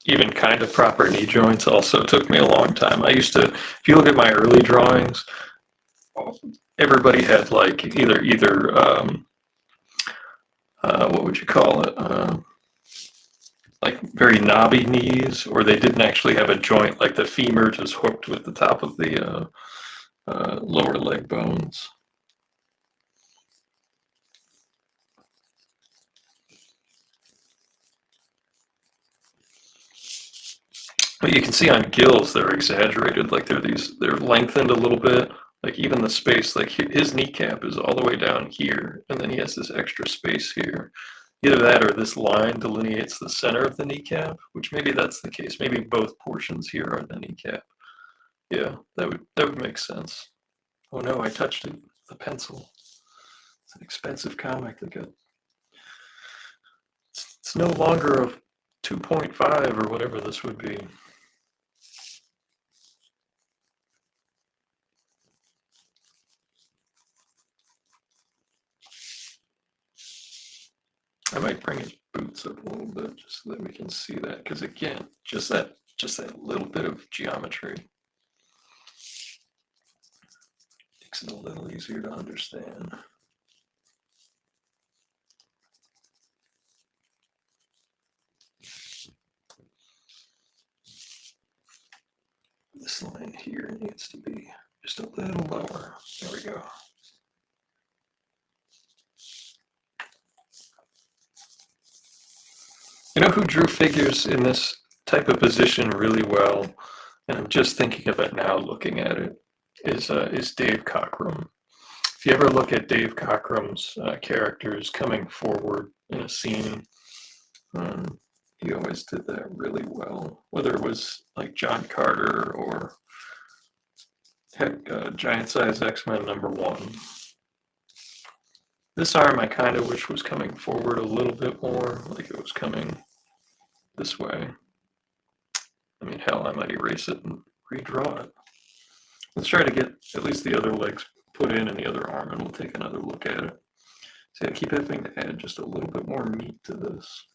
Speaker 1: even kind of proper knee joints also took me a long time. I used to, if you look at my early drawings, everybody had like either what would you call it? Like very knobby knees, or they didn't actually have a joint, like the femur just hooked with the top of the lower leg bones. But you can see on Gill's, they're exaggerated, like they're lengthened a little bit. Like even the space, like his kneecap is all the way down here, and then he has this extra space here. Either that or this line delineates the center of the kneecap, which maybe that's the case. Maybe both portions here are the kneecap. Yeah, that would make sense. Oh no, I touched it with a pencil. It's an expensive comic that got. It's no longer a 2.5 or whatever this would be. I might bring his boots up a little bit just so that we can see that, because again, just that little bit of geometry makes it a little easier to understand. This line here needs to be just a little lower. There we go. You know who drew figures in this type of position really well, and I'm just thinking of it now looking at it, is Dave Cockrum. If you ever look at Dave Cockrum's characters coming forward in a scene, he always did that really well, whether it was like John Carter or heck, Giant Size X-Men #1. This arm I kind of wish was coming forward a little bit more, like it was coming this way. I mean, hell, I might erase it and redraw it. Let's try to get at least the other legs put in and the other arm, and we'll take another look at it. See, I keep having to add just a little bit more meat to this.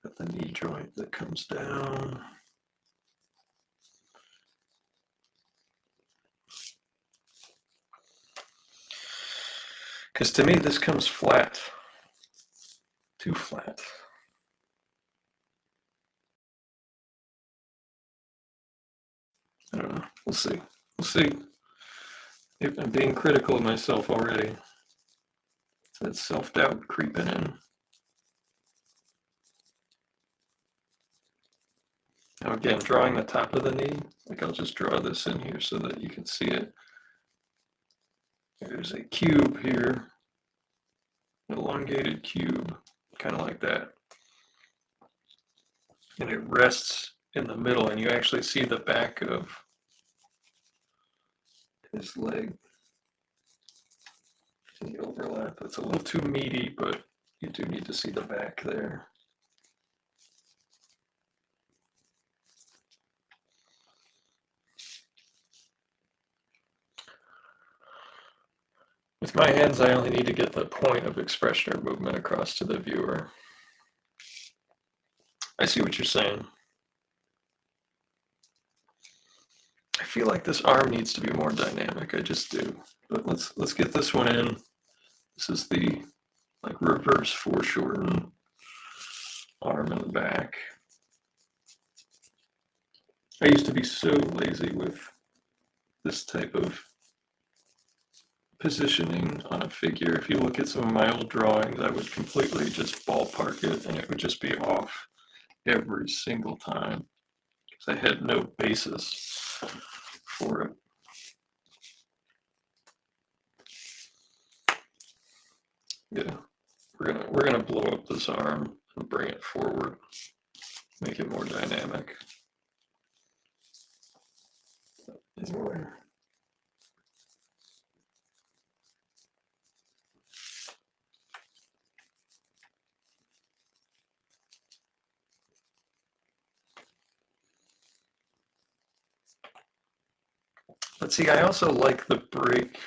Speaker 1: Got the knee joint that comes down. Because to me, this comes flat. Too flat. I don't know. We'll see. We'll see. If I'm being critical of myself already. It's that self-doubt creeping in. Now again, drawing the top of the knee, like I'll just draw this in here so that you can see it. There's a cube here, an elongated cube, kind of like that. And it rests in the middle, and you actually see the back of his leg in the overlap. It's a little too meaty, but you do need to see the back there. With my hands, I only need to get the point of expression or movement across to the viewer. I see what you're saying. I feel like this arm needs to be more dynamic. I just do. But let's get this one in. This is the like reverse foreshortened arm in the back. I used to be so lazy with this type of positioning on a figure. If you look at some of my old drawings, I would completely just ballpark it and it would just be off every single time because I had no basis for it. Yeah, we're gonna blow up this arm and bring it forward, make it more dynamic. Anyway. Let's see, I also like the break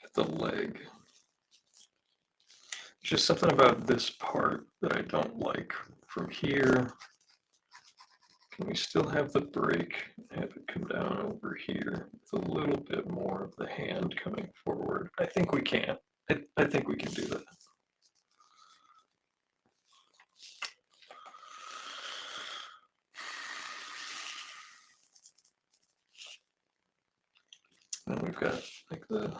Speaker 1: at the leg. There's just something about this part that I don't like. From here, can we still have the break, have it come down over here with a little bit more of the hand coming forward? I think we can. I think we can do that. And we've got like the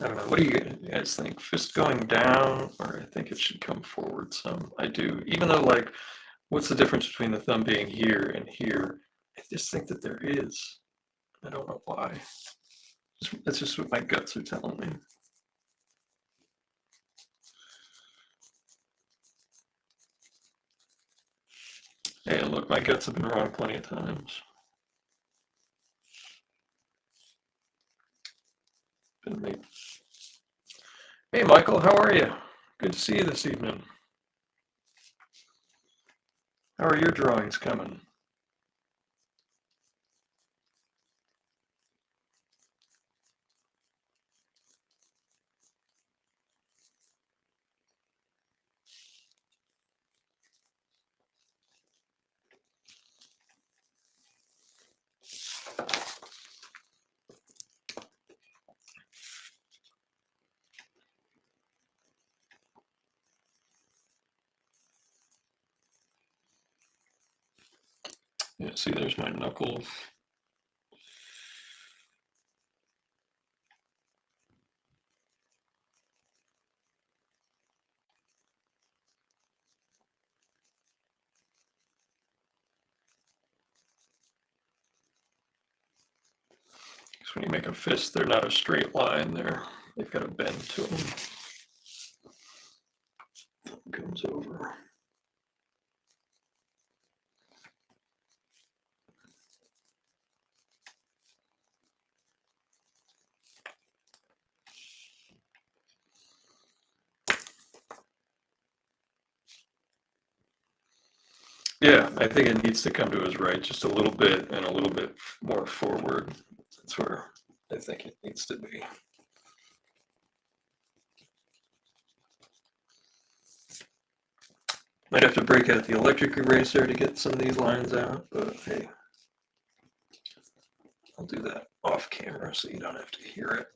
Speaker 1: I don't know. What do you guys think? Fist going down, or I think it should come forward some. I do. Even though, like, what's the difference between the thumb being here and here? I just think that there is. I don't know why. That's just what my guts are telling me. Hey, look, my guts have been wrong plenty of times. Been me. Hey, Michael, how are you? Good to see you this evening. How are your drawings coming? Yeah, see, there's my knuckles. Because when you make a fist, they're not a straight line. They've got a bend to them. Comes over. Yeah, I think it needs to come to his right just a little bit and a little bit more forward. That's where I think it needs to be. Might have to break out the electric eraser to get some of these lines out, but hey, I'll do that off camera so you don't have to hear it.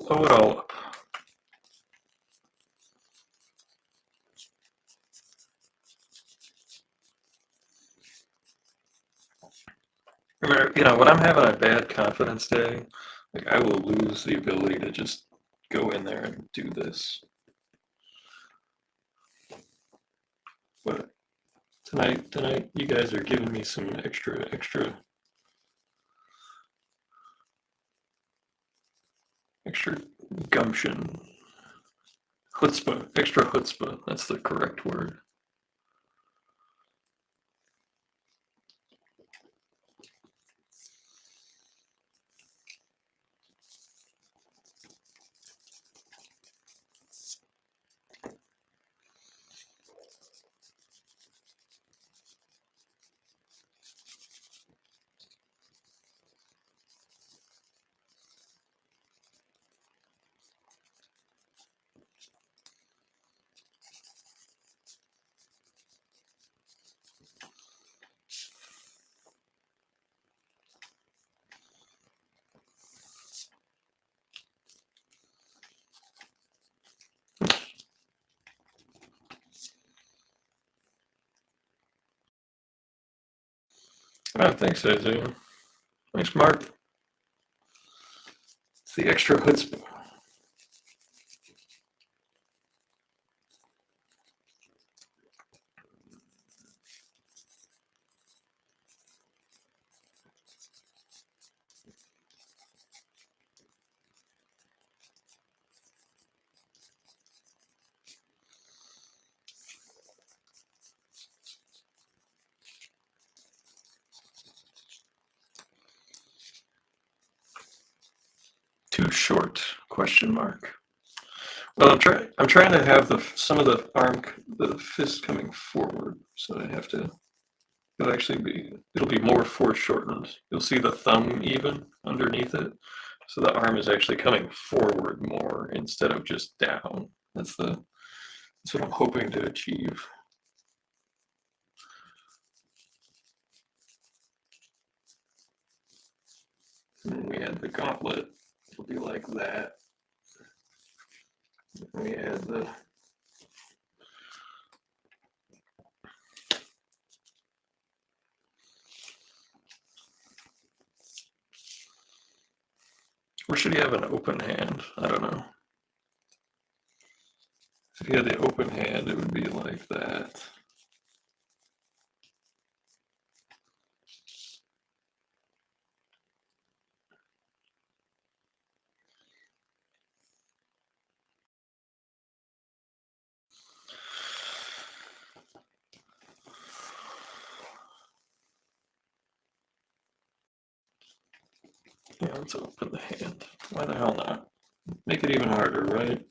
Speaker 1: Blow it all up. Remember, you know, when I'm having a bad confidence day, like I will lose the ability to just go in there and do this. But Tonight, you guys are giving me some extra gumption. Chutzpah, extra chutzpah. That's the correct word. Ah, thanks, Isaiah. Thanks, Mark. It's the extra chutzpah. Too short? Question mark. Well, I'm trying to have some of the fist coming forward, so I have to. It'll be more foreshortened. You'll see the thumb even underneath it, so the arm is actually coming forward more instead of just down. That's what I'm hoping to achieve. And then we add the gauntlet. It'll be like that. We add the or should he have an open hand? I don't know. If he had the open hand, it would be like that. Yeah, let's open the hand. Why the hell not? Make it even harder, right?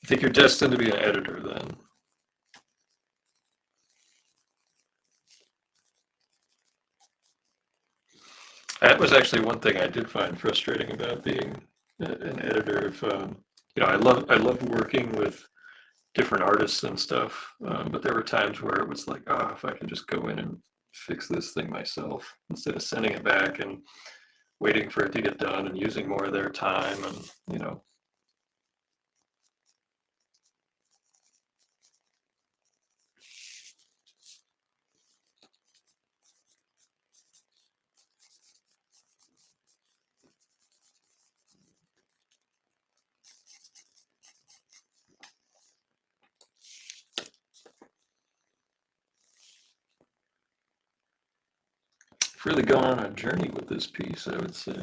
Speaker 1: I think you're destined to be an editor then. That was actually one thing I did find frustrating about being an editor. I love working with different artists and stuff, but there were times where it was like, if I can just go in and fix this thing myself instead of sending it back and waiting for it to get done and using more of their time, and really gone on a journey with this piece, I would say.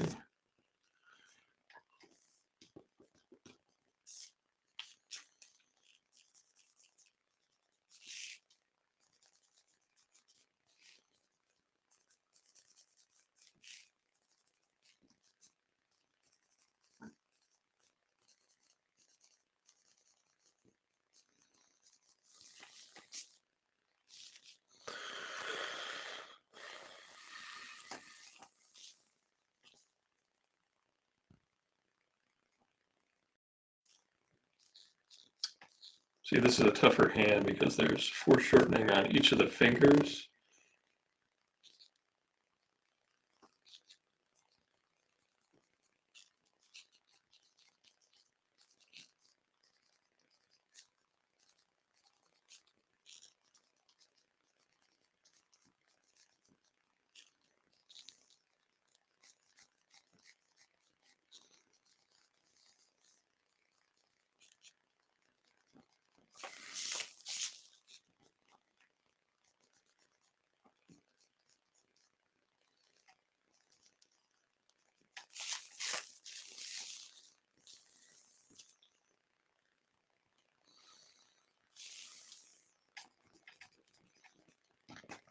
Speaker 1: See, this is a tougher hand because there's foreshortening on each of the fingers.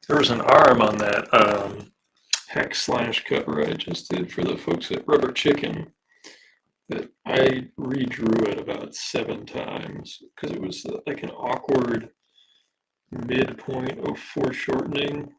Speaker 1: There was an arm on that hex slash cover I just did for the folks at Rubber Chicken that I redrew it about 7 times because it was like an awkward midpoint of foreshortening.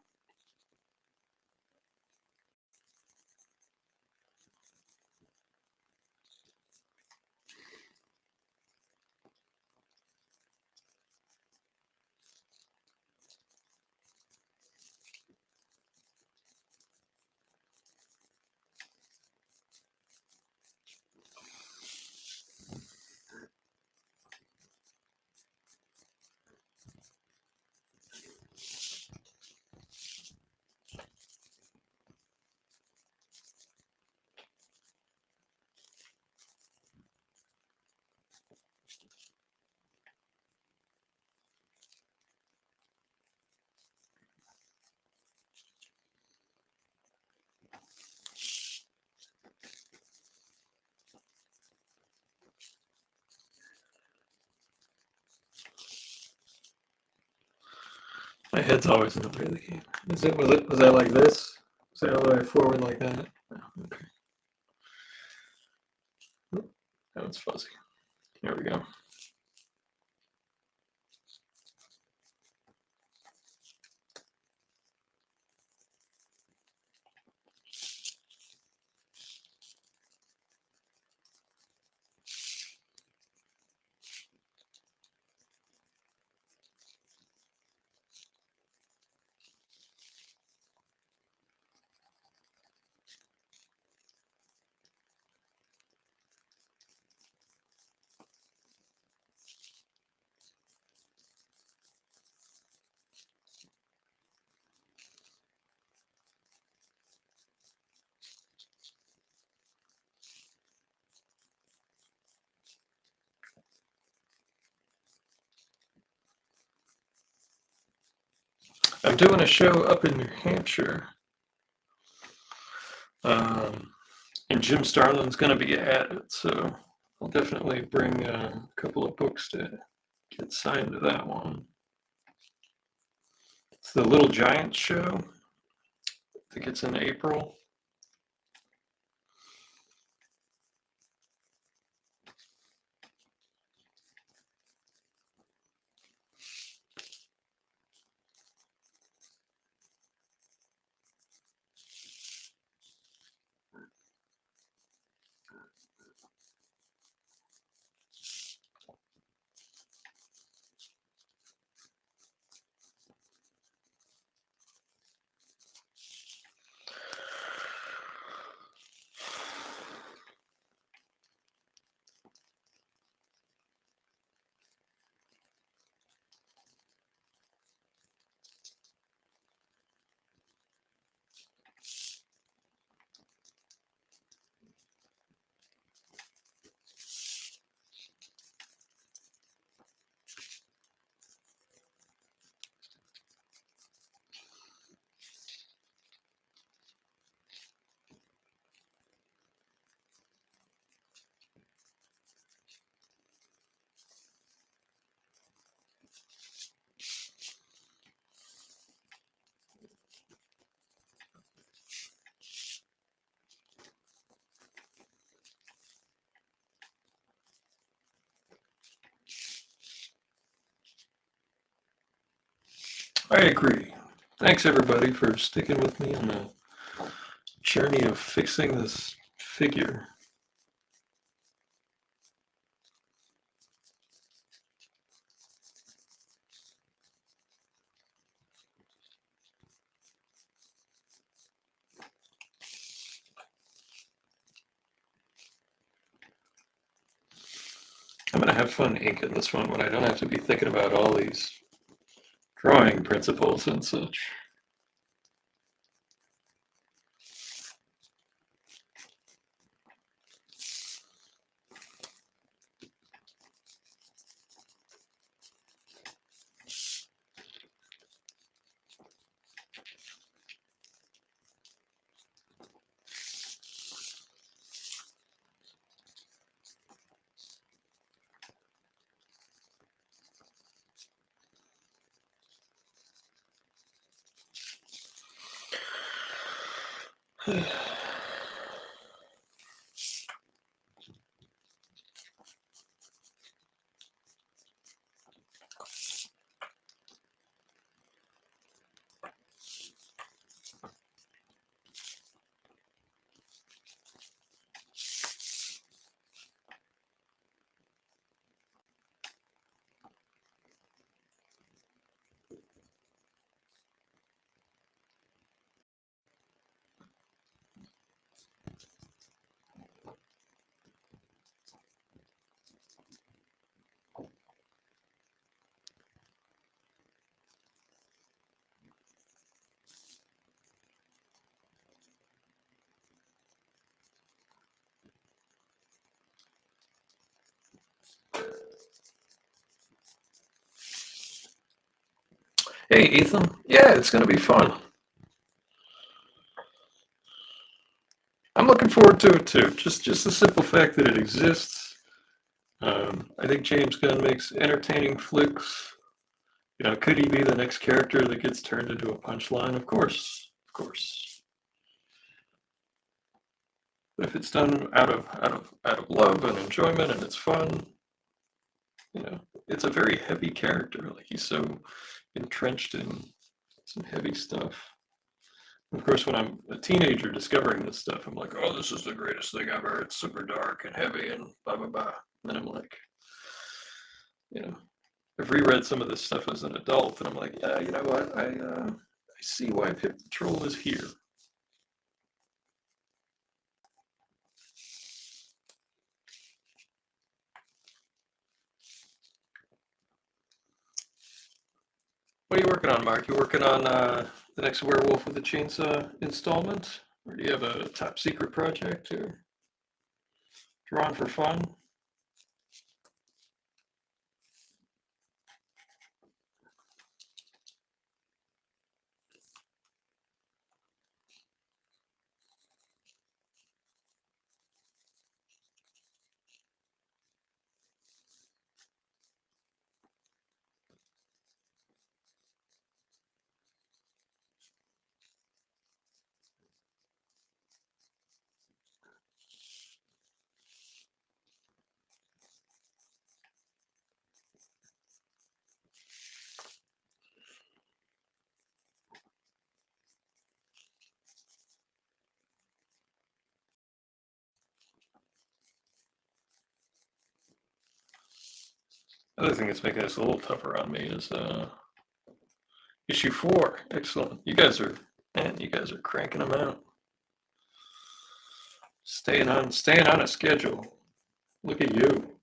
Speaker 1: My head's always in the way of the game. Was that like this? Was that all the way forward like that? Oh, okay. That one's fuzzy. There we go. I'm doing a show up in New Hampshire. And Jim Starlin's going to be at it, so I'll definitely bring a couple of books to get signed to that one. It's the Little Giants show. I think it's in April. I agree. Thanks everybody for sticking with me on the journey of fixing this figure. I'm going to have fun inking this one when I don't have to be thinking about all these drawing principles and such. Hey, Ethan. Yeah, it's going to be fun. I'm looking forward to it too. Just the simple fact that it exists. I think James Gunn makes entertaining flicks. You know, could he be the next character that gets turned into a punchline? Of course. But if it's done out of love and enjoyment and it's fun, you know, it's a very heavy character. Like he's so entrenched in some heavy stuff. Of course, when I'm a teenager discovering this stuff, I'm like, oh, this is the greatest thing ever. It's super dark and heavy and blah, blah, blah. And then I'm like, you know, I've reread some of this stuff as an adult, and I'm like, yeah, you know what? I see why Pip the Troll is here. What are you working on, Mark? You working on the next Werewolf with a Chainsaw installment? Or do you have a top secret project or drawing for fun? Other thing that's making this a little tougher on me is issue 4. Excellent. You guys are cranking them out. Staying on a schedule. Look at you.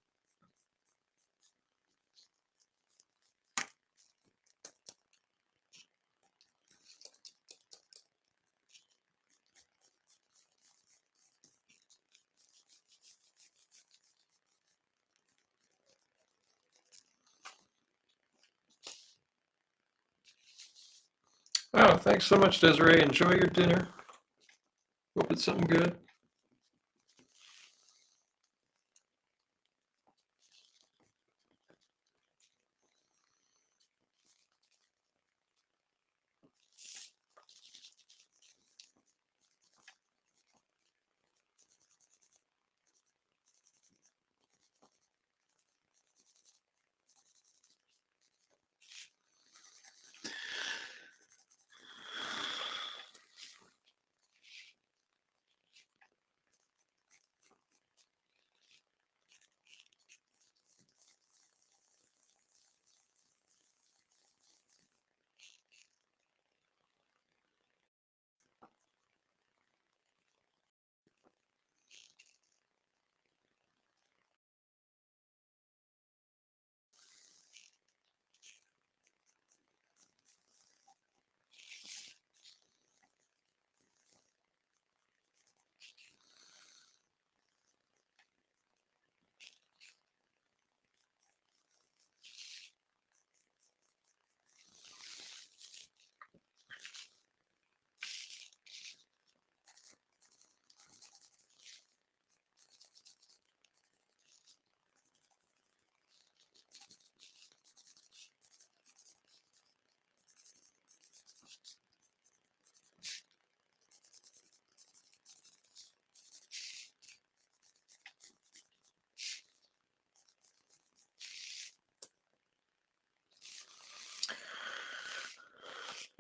Speaker 1: Oh, thanks so much, Desiree. Enjoy your dinner. Hope it's something good.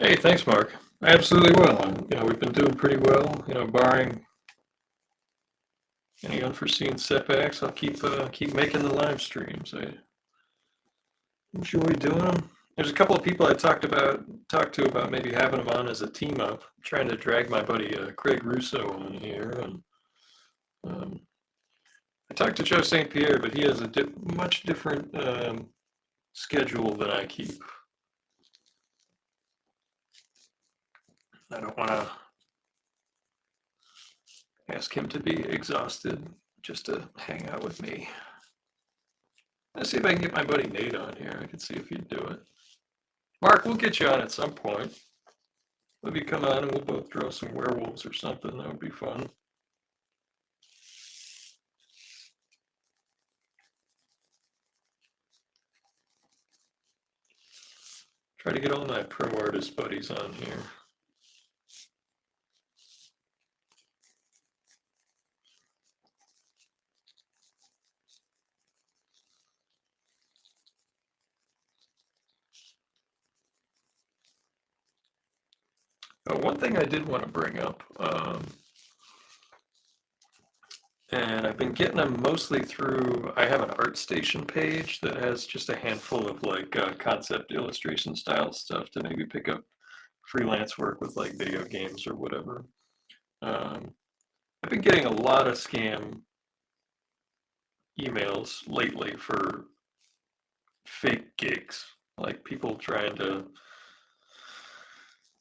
Speaker 1: Hey, thanks, Mark. Absolutely will. And, we've been doing pretty well. Barring any unforeseen setbacks, I'll keep making the live streams. I enjoy doing them. There's a couple of people I talked to about maybe having them on as a team up. I'm trying to drag my buddy Craig Russo on here, and um, I talked to Joe St. Pierre, but he has a much different schedule than I keep. I don't want to ask him to be exhausted just to hang out with me. Let's see if I can get my buddy Nate on here. I can see if he'd do it. Mark, we'll get you on at some point. Maybe come on and we'll both draw some werewolves or something. That would be fun. Try to get all my pro artist buddies on here. One thing I did want to bring up, and I've been getting them mostly through, I have an ArtStation page that has just a handful of like concept illustration style stuff to maybe pick up freelance work with like video games or whatever. I've been getting a lot of scam emails lately for fake gigs, like people trying to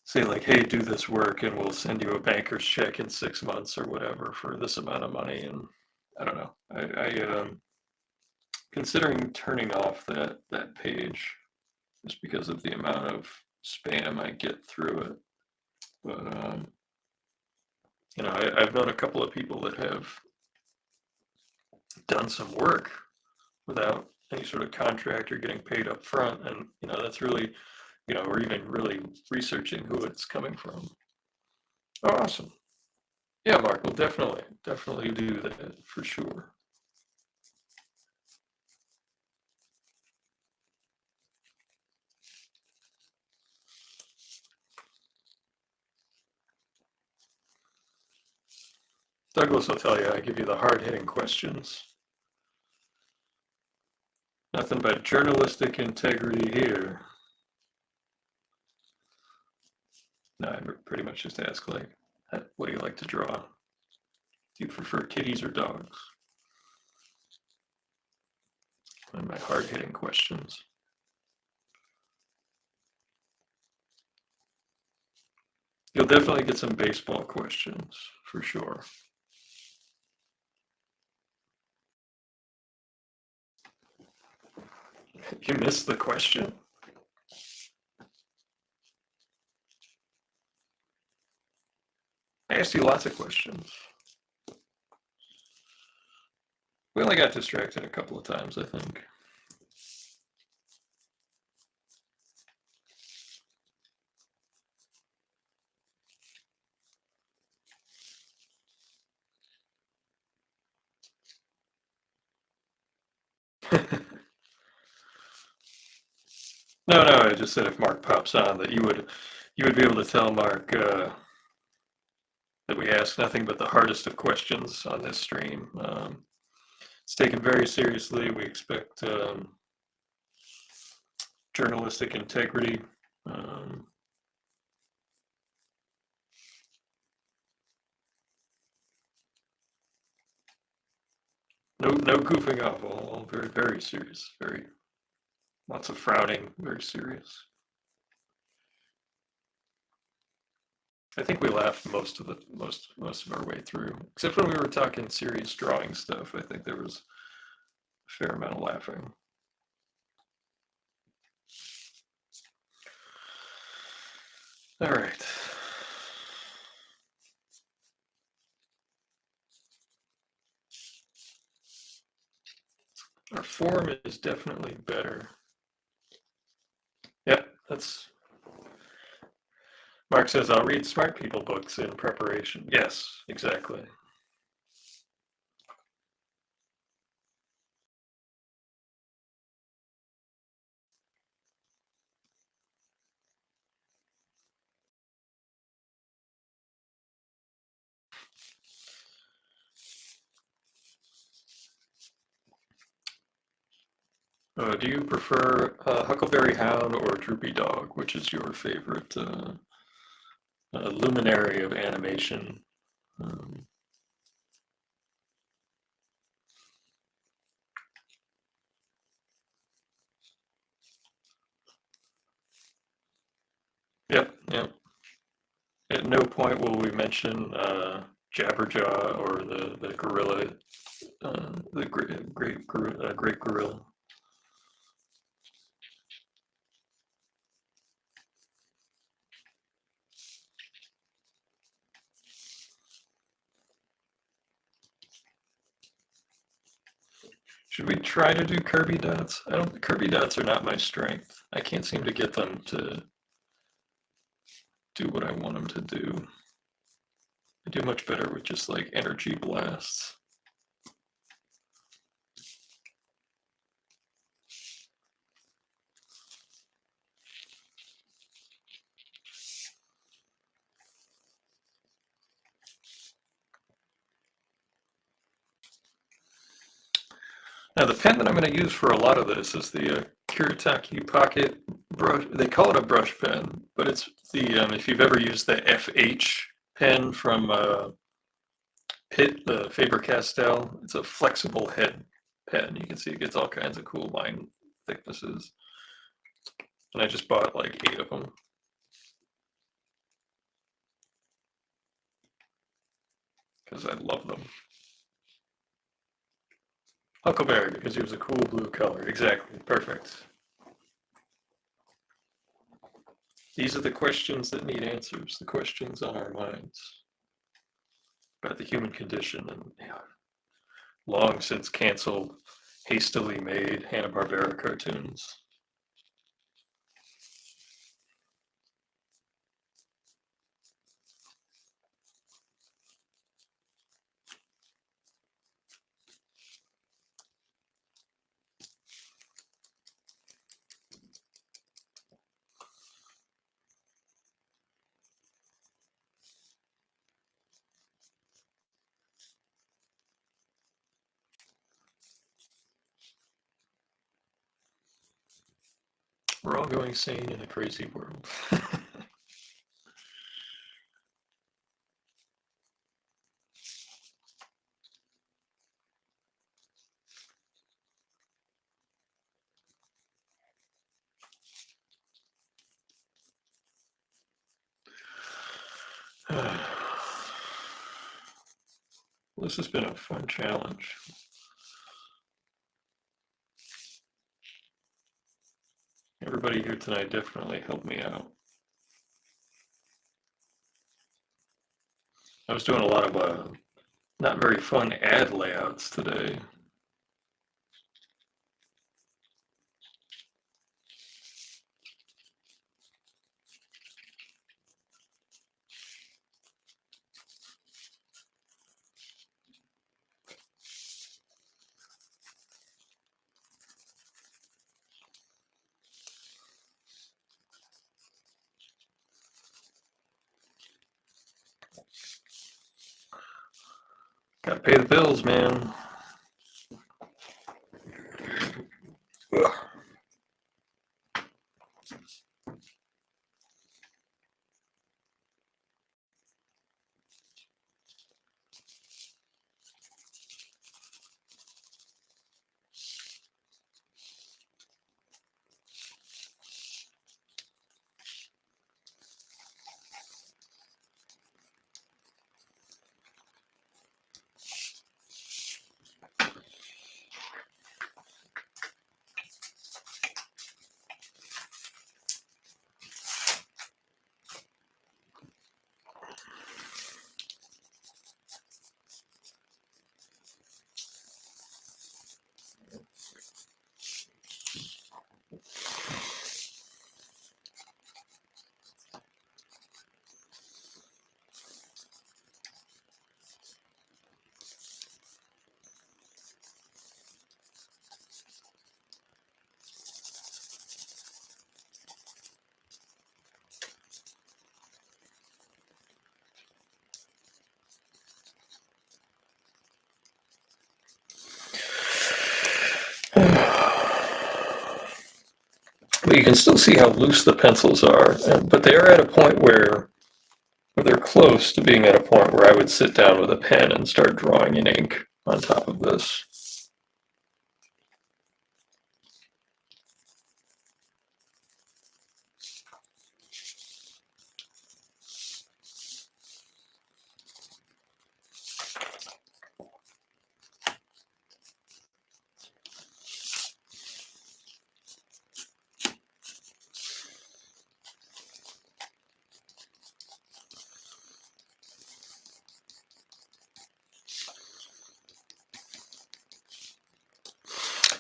Speaker 1: say like, hey, do this work and we'll send you a banker's check in 6 months or whatever for this amount of money. And I don't know, I considering turning off that page just because of the amount of spam I get through it. But I've known a couple of people that have done some work without any sort of contract or getting paid up front, and that's really, or even really researching who it's coming from. Oh, awesome. Yeah, Mark, we'll definitely do that for sure. Douglas will tell you I give you the hard-hitting questions. Nothing but journalistic integrity here. No, I pretty much just ask like, what do you like to draw? Do you prefer kitties or dogs? And my hard-hitting questions. You'll definitely get some baseball questions for sure. You missed the question? I asked you lots of questions. We only got distracted a couple of times, I think. No, I just said if Mark pops on that you would be able to tell Mark that we ask nothing but the hardest of questions on this stream. It's taken very seriously. We expect journalistic integrity. No goofing off. All very, very serious. Very lots of frowning. Very serious. I think we laughed most of our way through, except when we were talking serious drawing stuff. I think there was a fair amount of laughing. All right. Our form is definitely better. Yep, that's. Mark says, I'll read smart people books in preparation. Yes, exactly. Do you prefer Huckleberry Hound or Droopy Dog? Which is your favorite luminary of animation? Um, yep, yep. At no point will we mention Jabberjaw or the gorilla, the great gorilla. Should we try to do Kirby dots? I don't. Kirby dots are not my strength. I can't seem to get them to do what I want them to do. I do much better with just like energy blasts. Now the pen that I'm going to use for a lot of this is the Kuretake Pocket brush. They call it a brush pen, but it's the if you've ever used the FH pen from Pitt, the Faber-Castell, it's a flexible head pen. You can see it gets all kinds of cool line thicknesses. And I just bought like 8 of them. Because I love them. Huckleberry, because he was a cool blue color. Exactly, perfect. These are the questions that need answers, the questions on our minds about the human condition and long since canceled, hastily made Hanna-Barbera cartoons. We're all going sane in a crazy world. This has been a fun challenge. Everybody here tonight definitely helped me out. I was doing a lot of not very fun ad layouts today. Gotta pay the bills, man. Ugh. But you can still see how loose the pencils are, but they are at a point where they're close to being at a point where I would sit down with a pen and start drawing in ink on top of this.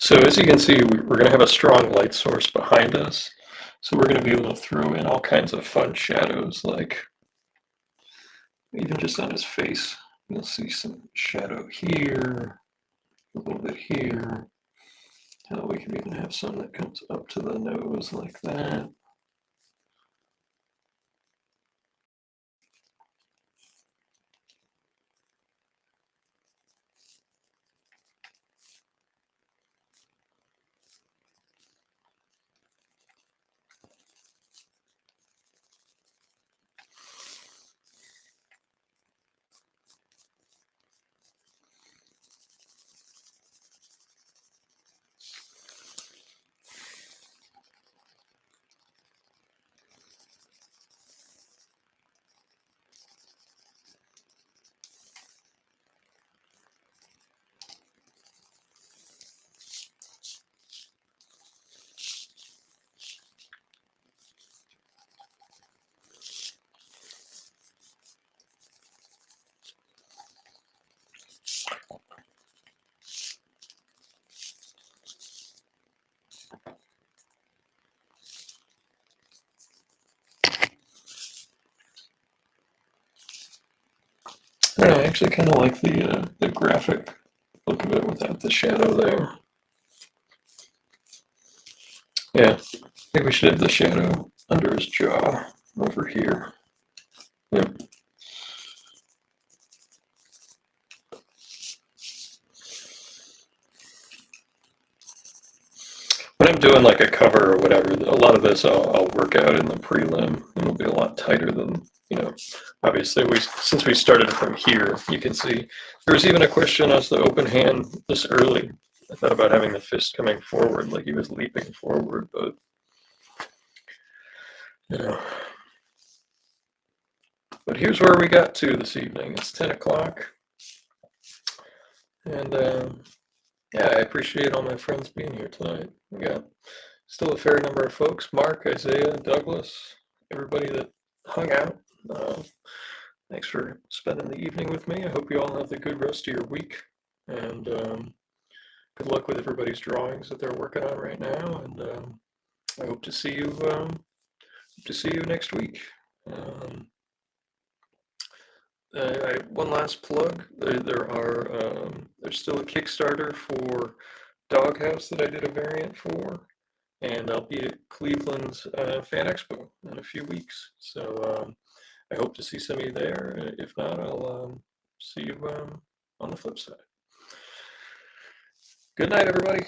Speaker 1: So as you can see, we're going to have a strong light source behind us. So we're going to be able to throw in all kinds of fun shadows, like even just on his face. You'll see some shadow here, a little bit here. We can even have some that comes up to the nose like that. I don't know, I actually kind of like the graphic look of it without the shadow there. Yeah, I think we should have the shadow under his jaw over here. Yep. When I'm doing like a cover or whatever, a lot of this I'll work out in the prelim. It'll be a lot tighter than, obviously since we started from here, you can see there was even a question as to open hand this early. I thought about having the fist coming forward like he was leaping forward, but But here's where we got to this evening. It's 10 o'clock. And yeah, I appreciate all my friends being here tonight. We got still a fair number of folks. Mark, Isaiah, Douglas, everybody that hung out. Thanks for spending the evening with me. I hope you all have the good rest of your week. And good luck with everybody's drawings that they're working on right now. And I hope to see you next week. One last plug. There's still a Kickstarter for Doghouse that I did a variant for, and I'll be at Cleveland's FAN EXPO in a few weeks. So I hope to see some of you there. If not, I'll see you on the flip side. Good night, everybody.